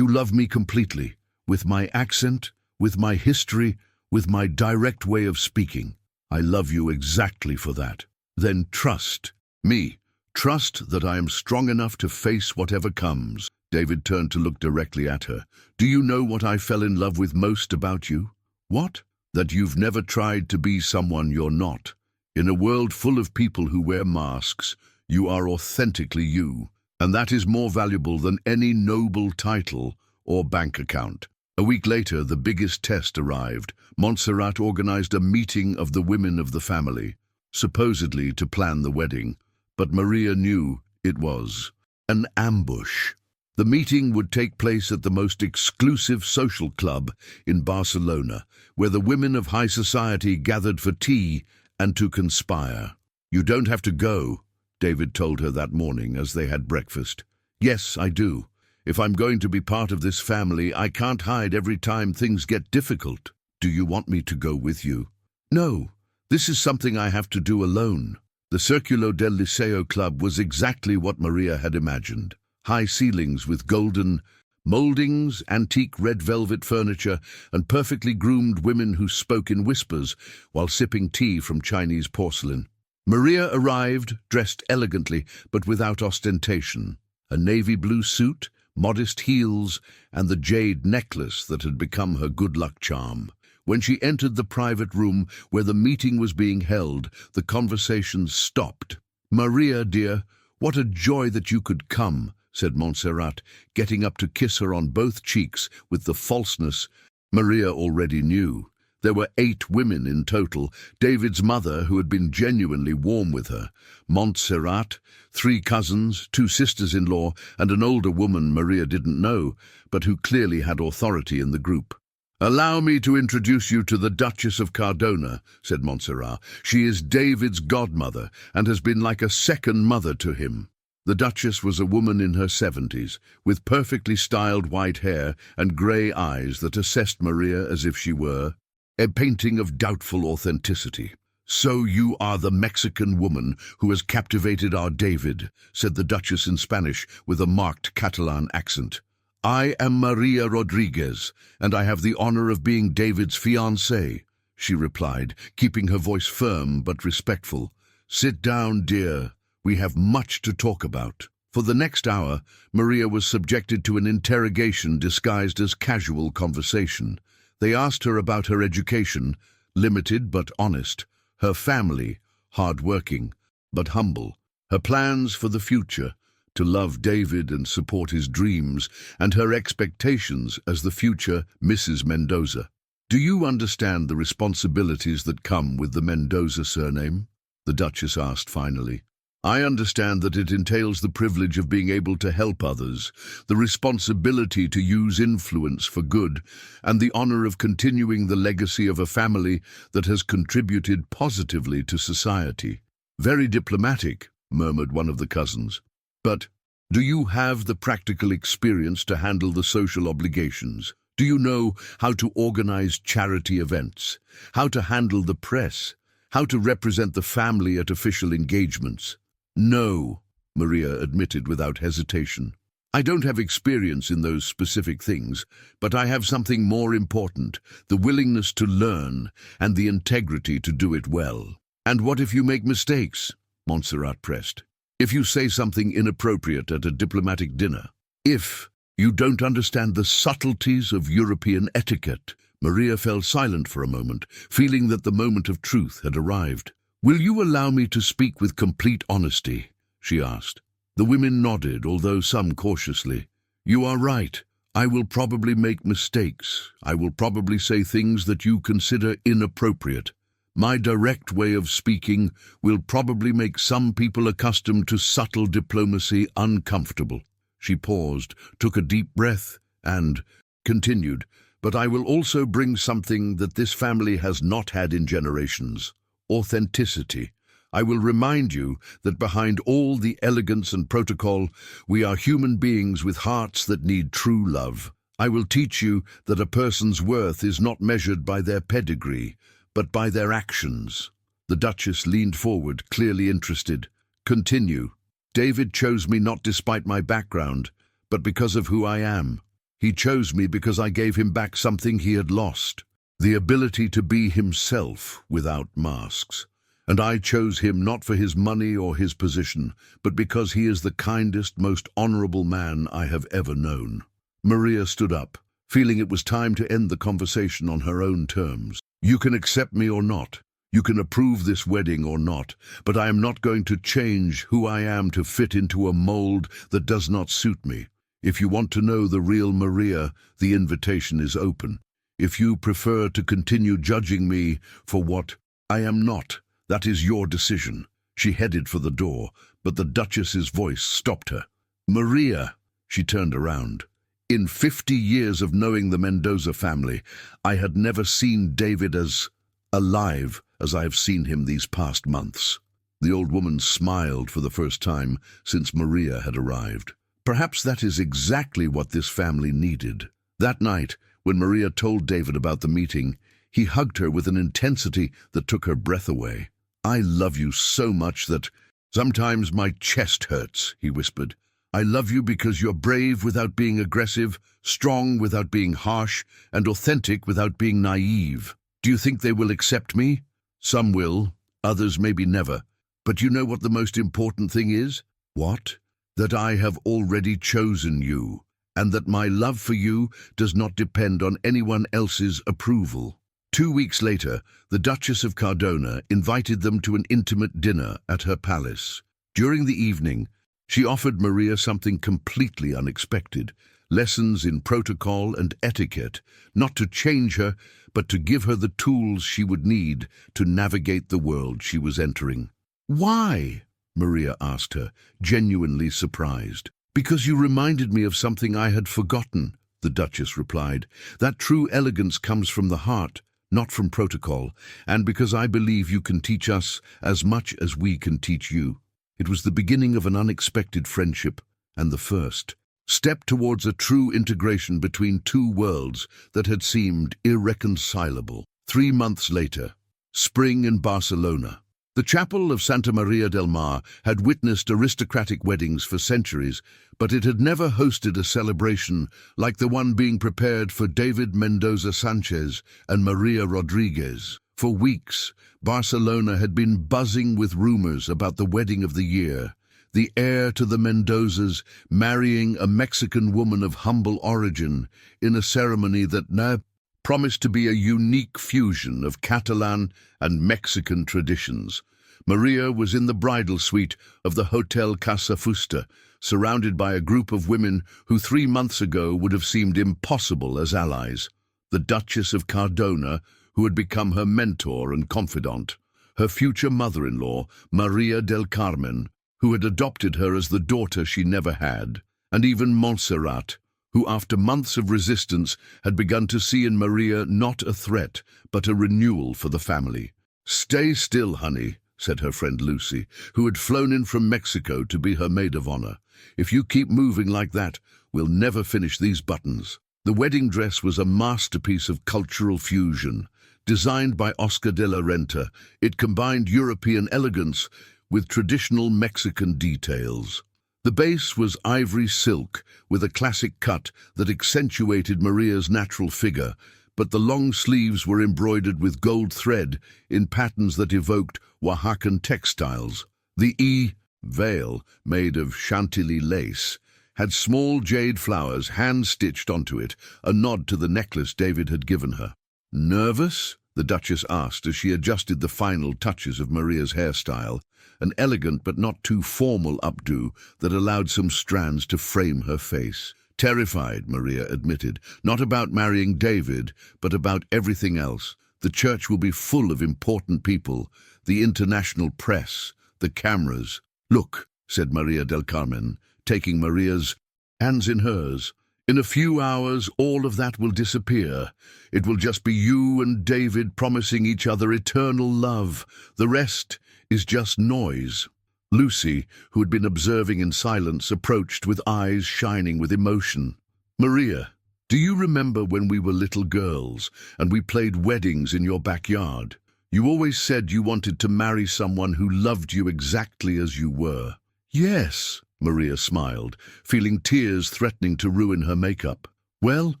completely, with my accent, with my history, with my direct way of speaking. I love you exactly for that. Then trust me. Trust that I am strong enough to face whatever comes." David turned to look directly at her. "Do you know what I fell in love with most about you?" "What?" "That you've never tried to be someone you're not. In a world full of people who wear masks, you are authentically you, and that is more valuable than any noble title or bank account." A week later, the biggest test arrived. Montserrat organized a meeting of the women of the family, supposedly to plan the wedding, but Maria knew it was an ambush. The meeting would take place at the most exclusive social club in Barcelona, where the women of high society gathered for tea and to conspire. "You don't have to go," David told her that morning as they had breakfast. "Yes, I do. If I'm going to be part of this family, I can't hide every time things get difficult." "Do you want me to go with you?" "No, this is something I have to do alone." The Circulo del Liceo Club was exactly what Maria had imagined. High ceilings with golden moldings, antique red velvet furniture, and perfectly groomed women who spoke in whispers while sipping tea from Chinese porcelain. Maria arrived, dressed elegantly but without ostentation. A navy blue suit, modest heels, and the jade necklace that had become her good luck charm. When she entered the private room where the meeting was being held, the conversation stopped. "Maria, dear, what a joy that you could come," said Montserrat, getting up to kiss her on both cheeks with the falseness Maria already knew. There were 8 women in total: David's mother, who had been genuinely warm with her, Montserrat, 3 cousins, 2 sisters-in-law, and an older woman Maria didn't know, but who clearly had authority in the group. "Allow me to introduce you to the Duchess of Cardona," said Montserrat. "She is David's godmother and has been like a second mother to him." The Duchess was a woman in her 70s, with perfectly styled white hair and grey eyes that assessed Maria as if she were a painting of doubtful authenticity. "So you are the Mexican woman who has captivated our David," said the Duchess in Spanish with a marked Catalan accent. "I am Maria Rodriguez, and I have the honor of being David's fiancée," she replied, keeping her voice firm but respectful. "Sit down, dear. We have much to talk about." For the next hour, Maria was subjected to an interrogation disguised as casual conversation. They asked her about her education, limited but honest, her family, hard-working but humble, her plans for the future, to love David and support his dreams, and her expectations as the future Mrs. Mendoza. "Do you understand the responsibilities that come with the Mendoza surname?" the Duchess asked finally. "I understand that it entails the privilege of being able to help others, the responsibility to use influence for good, and the honor of continuing the legacy of a family that has contributed positively to society." "Very diplomatic," murmured one of the cousins. "But do you have the practical experience to handle the social obligations? Do you know how to organize charity events, how to handle the press, how to represent the family at official engagements?" "No," Maria admitted without hesitation. "I don't have experience in those specific things, but I have something more important, the willingness to learn and the integrity to do it well." "And what if you make mistakes?" Montserrat pressed. "If you say something inappropriate at a diplomatic dinner? If you don't understand the subtleties of European etiquette?" Maria fell silent for a moment, feeling that the moment of truth had arrived. "Will you allow me to speak with complete honesty?" she asked. The women nodded, although some cautiously. "You are right. I will probably make mistakes. I will probably say things that you consider inappropriate. My direct way of speaking will probably make some people accustomed to subtle diplomacy uncomfortable." She paused, took a deep breath, and continued, But I will also bring something that this family has not had in generations: authenticity. I will remind you that behind all the elegance and protocol, we are human beings with hearts that need true love. I will teach you that a person's worth is not measured by their pedigree, but by their actions. The Duchess leaned forward, clearly interested. Continue. David chose me not despite my background, but because of who I am. He chose me because I gave him back something he had lost: the ability to be himself without masks. And I chose him not for his money or his position, but because he is the kindest, most honorable man I have ever known. Maria stood up, feeling it was time to end the conversation on her own terms. You can accept me or not. You can approve this wedding or not, but I am not going to change who I am to fit into a mold that does not suit me. If you want to know the real Maria, the invitation is open. If you prefer to continue judging me for what I am not, that is your decision. She headed for the door, but the Duchess's voice stopped her. Maria, she turned around. In 50 years of knowing the Mendoza family, I had never seen David as alive as I have seen him these past months. The old woman smiled for the first time since Maria had arrived. Perhaps that is exactly what this family needed. That night, when Maria told David about the meeting, he hugged her with an intensity that took her breath away. I love you so much that sometimes my chest hurts, he whispered. I love you because you're brave without being aggressive, strong without being harsh, and authentic without being naive. Do you think they will accept me? Some will, others maybe never. But you know what the most important thing is? What? That I have already chosen you, and that my love for you does not depend on anyone else's approval. 2 weeks later, the Duchess of Cardona invited them to an intimate dinner at her palace. During the evening, she offered Maria something completely unexpected: lessons in protocol and etiquette, not to change her, but to give her the tools she would need to navigate the world she was entering. Why? Maria asked her, genuinely surprised. Because you reminded me of something I had forgotten, the Duchess replied. That true elegance comes from the heart, not from protocol, and because I believe you can teach us as much as we can teach you. It was the beginning of an unexpected friendship, and the first step towards a true integration between two worlds that had seemed irreconcilable. 3 months later, spring in Barcelona. The chapel of Santa Maria del Mar had witnessed aristocratic weddings for centuries, but it had never hosted a celebration like the one being prepared for David Mendoza Sanchez and Maria Rodriguez. For weeks, Barcelona had been buzzing with rumors about the wedding of the year, the heir to the Mendozas marrying a Mexican woman of humble origin in a ceremony that now promised to be a unique fusion of Catalan and Mexican traditions. Maria was in the bridal suite of the Hotel Casa Fusta, surrounded by a group of women who 3 months ago would have seemed impossible as allies. The Duchess of Cardona, who had become her mentor and confidant, her future mother-in-law, Maria del Carmen, who had adopted her as the daughter she never had, and even Montserrat, who after months of resistance had begun to see in Maria not a threat, but a renewal for the family. "Stay still, honey," said her friend Lucy, who had flown in from Mexico to be her maid of honor. "If you keep moving like that, we'll never finish these buttons." The wedding dress was a masterpiece of cultural fusion. Designed by Oscar de la Renta, it combined European elegance with traditional Mexican details. The base was ivory silk with a classic cut that accentuated Maria's natural figure, but the long sleeves were embroidered with gold thread in patterns that evoked Oaxacan textiles. The veil, made of Chantilly lace, had small jade flowers hand-stitched onto it, a nod to the necklace David had given her. "Nervous?" the Duchess asked as she adjusted the final touches of Maria's hairstyle, an elegant but not too formal updo that allowed some strands to frame her face. "Terrified," Maria admitted, "not about marrying David, but about everything else. The church will be full of important people, the international press, the cameras." "Look," said Maria del Carmen, taking Maria's hands in hers. In a few hours, all of that will disappear. It will just be you and David promising each other eternal love. The rest is just noise." Lucy, who had been observing in silence, approached with eyes shining with emotion. "Maria, do you remember when we were little girls and we played weddings in your backyard? You always said you wanted to marry someone who loved you exactly as you were." "Yes," Maria smiled, feeling tears threatening to ruin her makeup. "Well,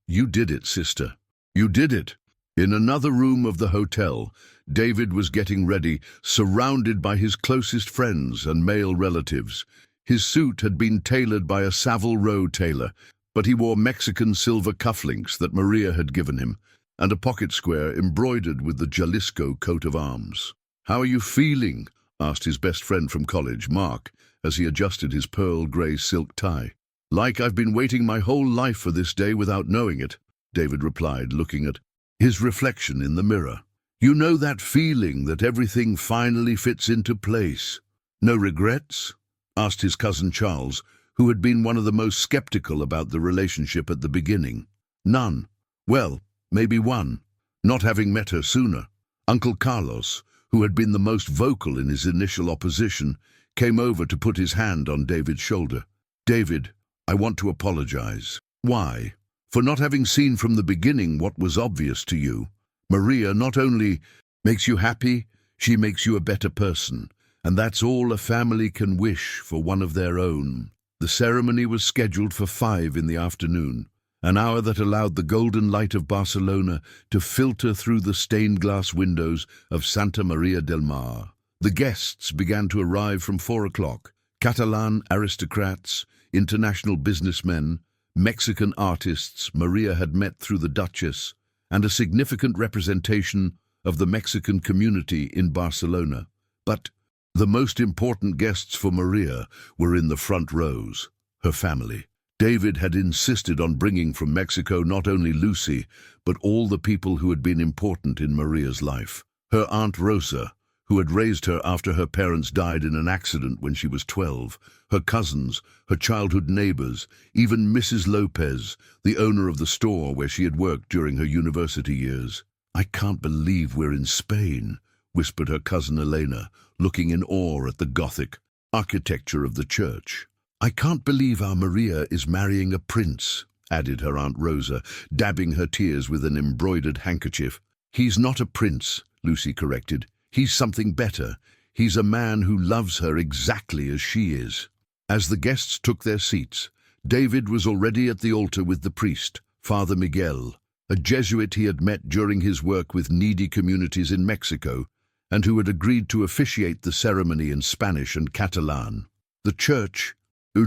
you did it, sister. You did it." In another room of the hotel, David was getting ready, surrounded by his closest friends and male relatives. His suit had been tailored by a Savile Row tailor, but he wore Mexican silver cufflinks that Maria had given him, and a pocket square embroidered with the Jalisco coat of arms. "How are you feeling?" asked his best friend from college, Mark, as he adjusted his pearl grey silk tie. "Like I've been waiting my whole life for this day without knowing it," David replied, looking at his reflection in the mirror. "You know that feeling that everything finally fits into place?" "No regrets?" asked his cousin Charles, who had been one of the most skeptical about the relationship at the beginning. "None. Well, maybe one. Not having met her sooner." Uncle Carlos, who had been the most vocal in his initial opposition, came over to put his hand on David's shoulder. "David, I want to apologize." "Why?" "For not having seen from the beginning what was obvious to you. Maria not only makes you happy, she makes you a better person, and that's all a family can wish for one of their own." The ceremony was scheduled for 5 in the afternoon, an hour that allowed the golden light of Barcelona to filter through the stained glass windows of Santa Maria del Mar. The guests began to arrive from 4 o'clock. Catalan aristocrats, international businessmen, Mexican artists Maria had met through the Duchess, and a significant representation of the Mexican community in Barcelona. But the most important guests for Maria were in the front rows, her family. David had insisted on bringing from Mexico not only Lucy, but all the people who had been important in Maria's life. Her Aunt Rosa, who had raised her after her parents died in an accident when she was 12, her cousins, her childhood neighbors, even Mrs. Lopez, the owner of the store where she had worked during her university years. "I can't believe we're in Spain," whispered her cousin Elena, looking in awe at the Gothic architecture of the church. "I can't believe our Maria is marrying a prince," added her Aunt Rosa, dabbing her tears with an embroidered handkerchief. "He's not a prince," Lucy corrected. "He's something better. He's a man who loves her exactly as she is." As the guests took their seats, David was already at the altar with the priest, Father Miguel, a Jesuit he had met during his work with needy communities in Mexico, and who had agreed to officiate the ceremony in Spanish and Catalan. The church,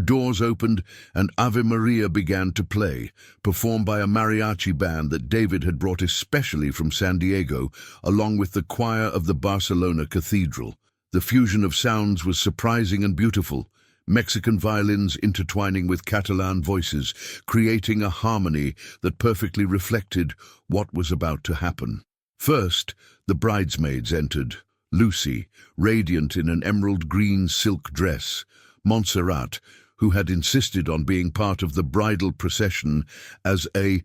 doors opened and Ave Maria began to play, performed by a mariachi band that David had brought especially from San Diego, along with the choir of the Barcelona Cathedral. The fusion of sounds was surprising and beautiful, Mexican violins intertwining with Catalan voices, creating a harmony that perfectly reflected what was about to happen. First, the bridesmaids entered. Lucy, radiant in an emerald green silk dress, Montserrat, who had insisted on being part of the bridal procession as a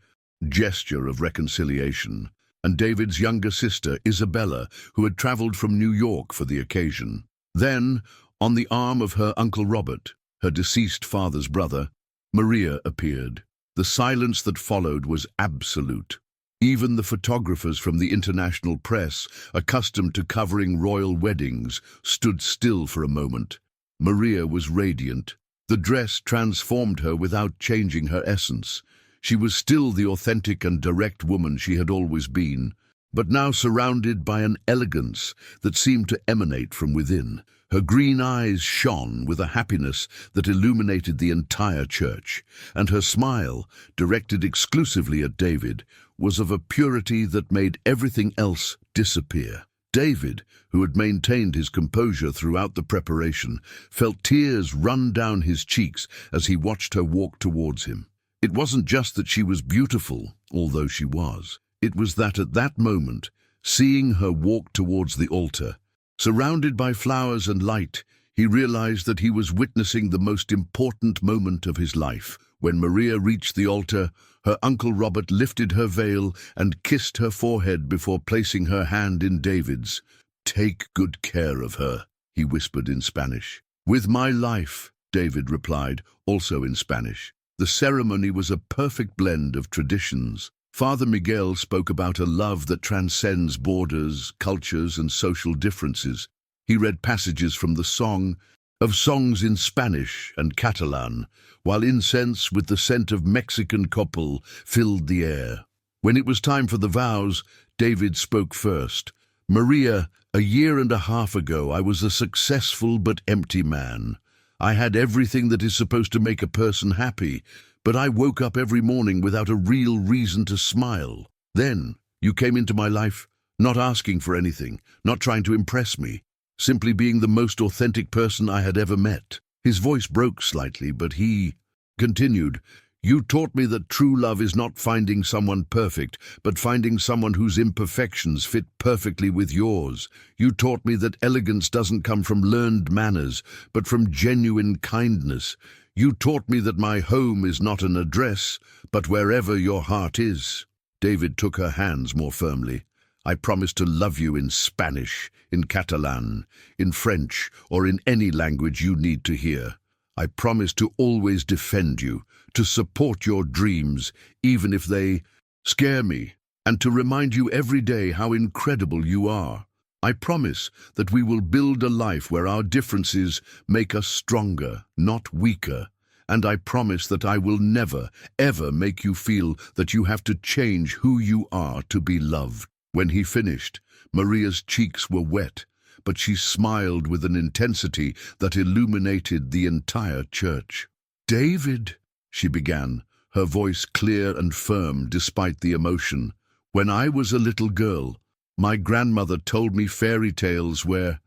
gesture of reconciliation, and David's younger sister, Isabella, who had traveled from New York for the occasion. Then, on the arm of her Uncle Robert, her deceased father's brother, Maria appeared. The silence that followed was absolute. Even the photographers from the international press, accustomed to covering royal weddings, stood still for a moment. Maria was radiant. The dress transformed her without changing her essence. She was still the authentic and direct woman she had always been, but now surrounded by an elegance that seemed to emanate from within. Her green eyes shone with a happiness that illuminated the entire church, and her smile, directed exclusively at David, was of a purity that made everything else disappear. David, who had maintained his composure throughout the preparation, felt tears run down his cheeks as he watched her walk towards him. It wasn't just that she was beautiful, although she was. It was that at that moment, seeing her walk towards the altar, surrounded by flowers and light, he realized that he was witnessing the most important moment of his life, When Maria reached the altar, her Uncle Robert lifted her veil and kissed her forehead before placing her hand in David's. "Take good care of her," he whispered in Spanish. "With my life," David replied, also in Spanish. The ceremony was a perfect blend of traditions. Father Miguel spoke about a love that transcends borders, cultures, and social differences. He read passages from the Song of Songs in Spanish and Catalan, while incense with the scent of Mexican copal filled the air. When it was time for the vows, David spoke first. "Maria, a year and a half ago, I was a successful but empty man. I had everything that is supposed to make a person happy, but I woke up every morning without a real reason to smile. Then you came into my life, not asking for anything, not trying to impress me, simply being the most authentic person I had ever met." His voice broke slightly, but he continued, "You taught me that true love is not finding someone perfect, but finding someone whose imperfections fit perfectly with yours. You taught me that elegance doesn't come from learned manners, but from genuine kindness. You taught me that my home is not an address, but wherever your heart is." David took her hands more firmly. "I promise to love you in Spanish, in Catalan, in French, or in any language you need to hear. I promise to always defend you, to support your dreams, even if they scare me, and to remind you every day how incredible you are. I promise that we will build a life where our differences make us stronger, not weaker. And I promise that I will never, ever make you feel that you have to change who you are to be loved." When he finished, Maria's cheeks were wet, but she smiled with an intensity that illuminated the entire church. "David," she began, her voice clear and firm despite the emotion, "when I was a little girl, my grandmother told me fairy tales where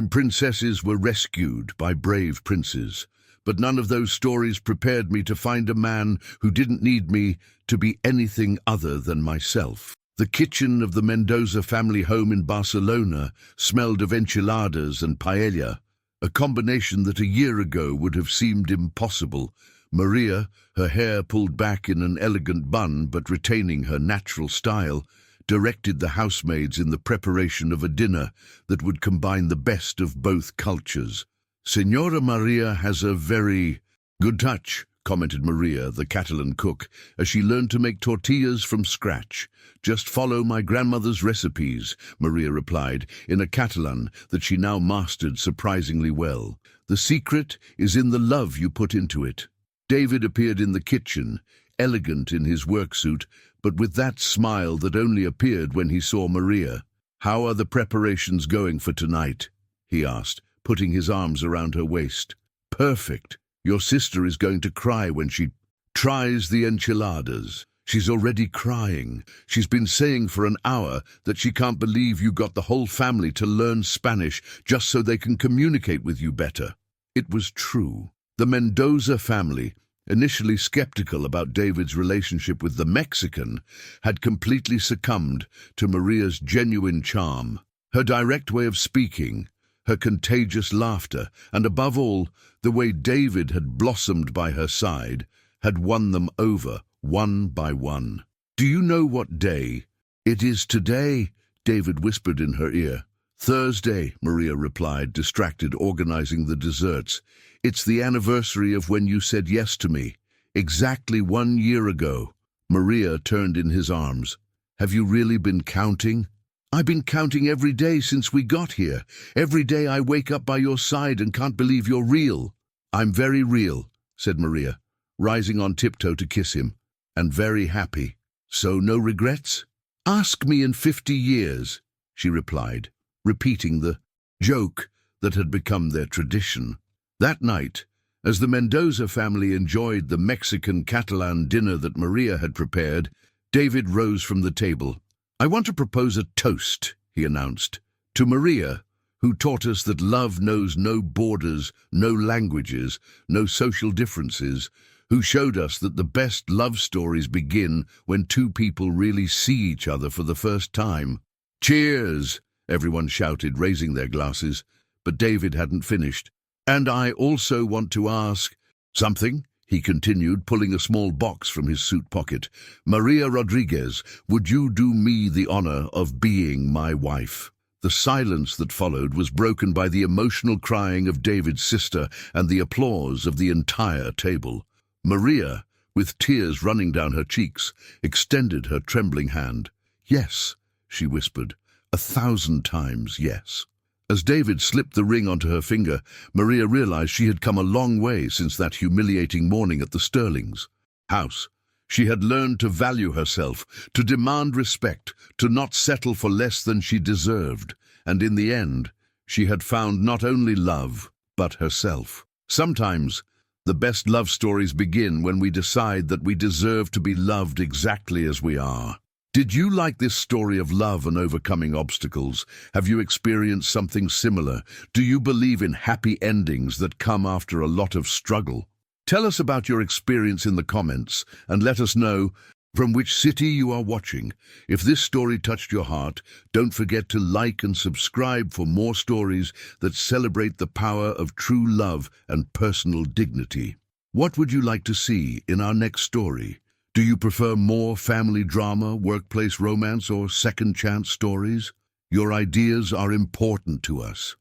princesses were rescued by brave princes. But none of those stories prepared me to find a man who didn't need me to be anything other than myself." The kitchen of the Mendoza family home in Barcelona smelled of enchiladas and paella, a combination that a year ago would have seemed impossible. Maria, her hair pulled back in an elegant bun but retaining her natural style, directed the housemaids in the preparation of a dinner that would combine the best of both cultures. "Senora Maria has a very good touch," commented Maria, the Catalan cook, as she learned to make tortillas from scratch. "Just follow my grandmother's recipes," Maria replied, in a Catalan that she now mastered surprisingly well. "The secret is in the love you put into it." David appeared in the kitchen, elegant in his work suit, but with that smile that only appeared when he saw Maria. "How are the preparations going for tonight?" he asked, putting his arms around her waist. "Perfect. Your sister is going to cry when she tries the enchiladas. She's already crying. She's been saying for an hour that she can't believe you got the whole family to learn Spanish just so they can communicate with you better." It was true. The Mendoza family, initially skeptical about David's relationship with the Mexican, had completely succumbed to Maria's genuine charm. Her direct way of speaking, her contagious laughter, and above all, the way David had blossomed by her side, had won them over, one by one. "Do you know what day it is today?" David whispered in her ear. "Thursday," Maria replied, distracted, organizing the desserts. "It's the anniversary of when you said yes to me. Exactly 1 year ago." Maria turned in his arms. "Have you really been counting?" "I've been counting every day since we got here. Every day I wake up by your side and can't believe you're real." "I'm very real," said Maria, rising on tiptoe to kiss him, "and very happy. So no regrets?" "Ask me in 50 years," she replied, repeating the joke that had become their tradition. That night, as the Mendoza family enjoyed the Mexican-Catalan dinner that Maria had prepared, David rose from the table. "I want to propose a toast," he announced, "to Maria, who taught us that love knows no borders, no languages, no social differences, who showed us that the best love stories begin when two people really see each other for the first time." "Cheers!" everyone shouted, raising their glasses, but David hadn't finished. "And I also want to ask..." "Something?" he continued, pulling a small box from his suit pocket. "Maria Rodriguez, would you do me the honor of being my wife?" The silence that followed was broken by the emotional crying of David's sister and the applause of the entire table. Maria, with tears running down her cheeks, extended her trembling hand. "Yes," she whispered, "1,000 times yes." As David slipped the ring onto her finger, Maria realized she had come a long way since that humiliating morning at the Sterlings' house. She had learned to value herself, to demand respect, to not settle for less than she deserved, and in the end, she had found not only love, but herself. Sometimes, the best love stories begin when we decide that we deserve to be loved exactly as we are. Did you like this story of love and overcoming obstacles? Have you experienced something similar? Do you believe in happy endings that come after a lot of struggle? Tell us about your experience in the comments and let us know from which city you are watching. If this story touched your heart, don't forget to like and subscribe for more stories that celebrate the power of true love and personal dignity. What would you like to see in our next story? Do you prefer more family drama, workplace romance, or second chance stories? Your ideas are important to us.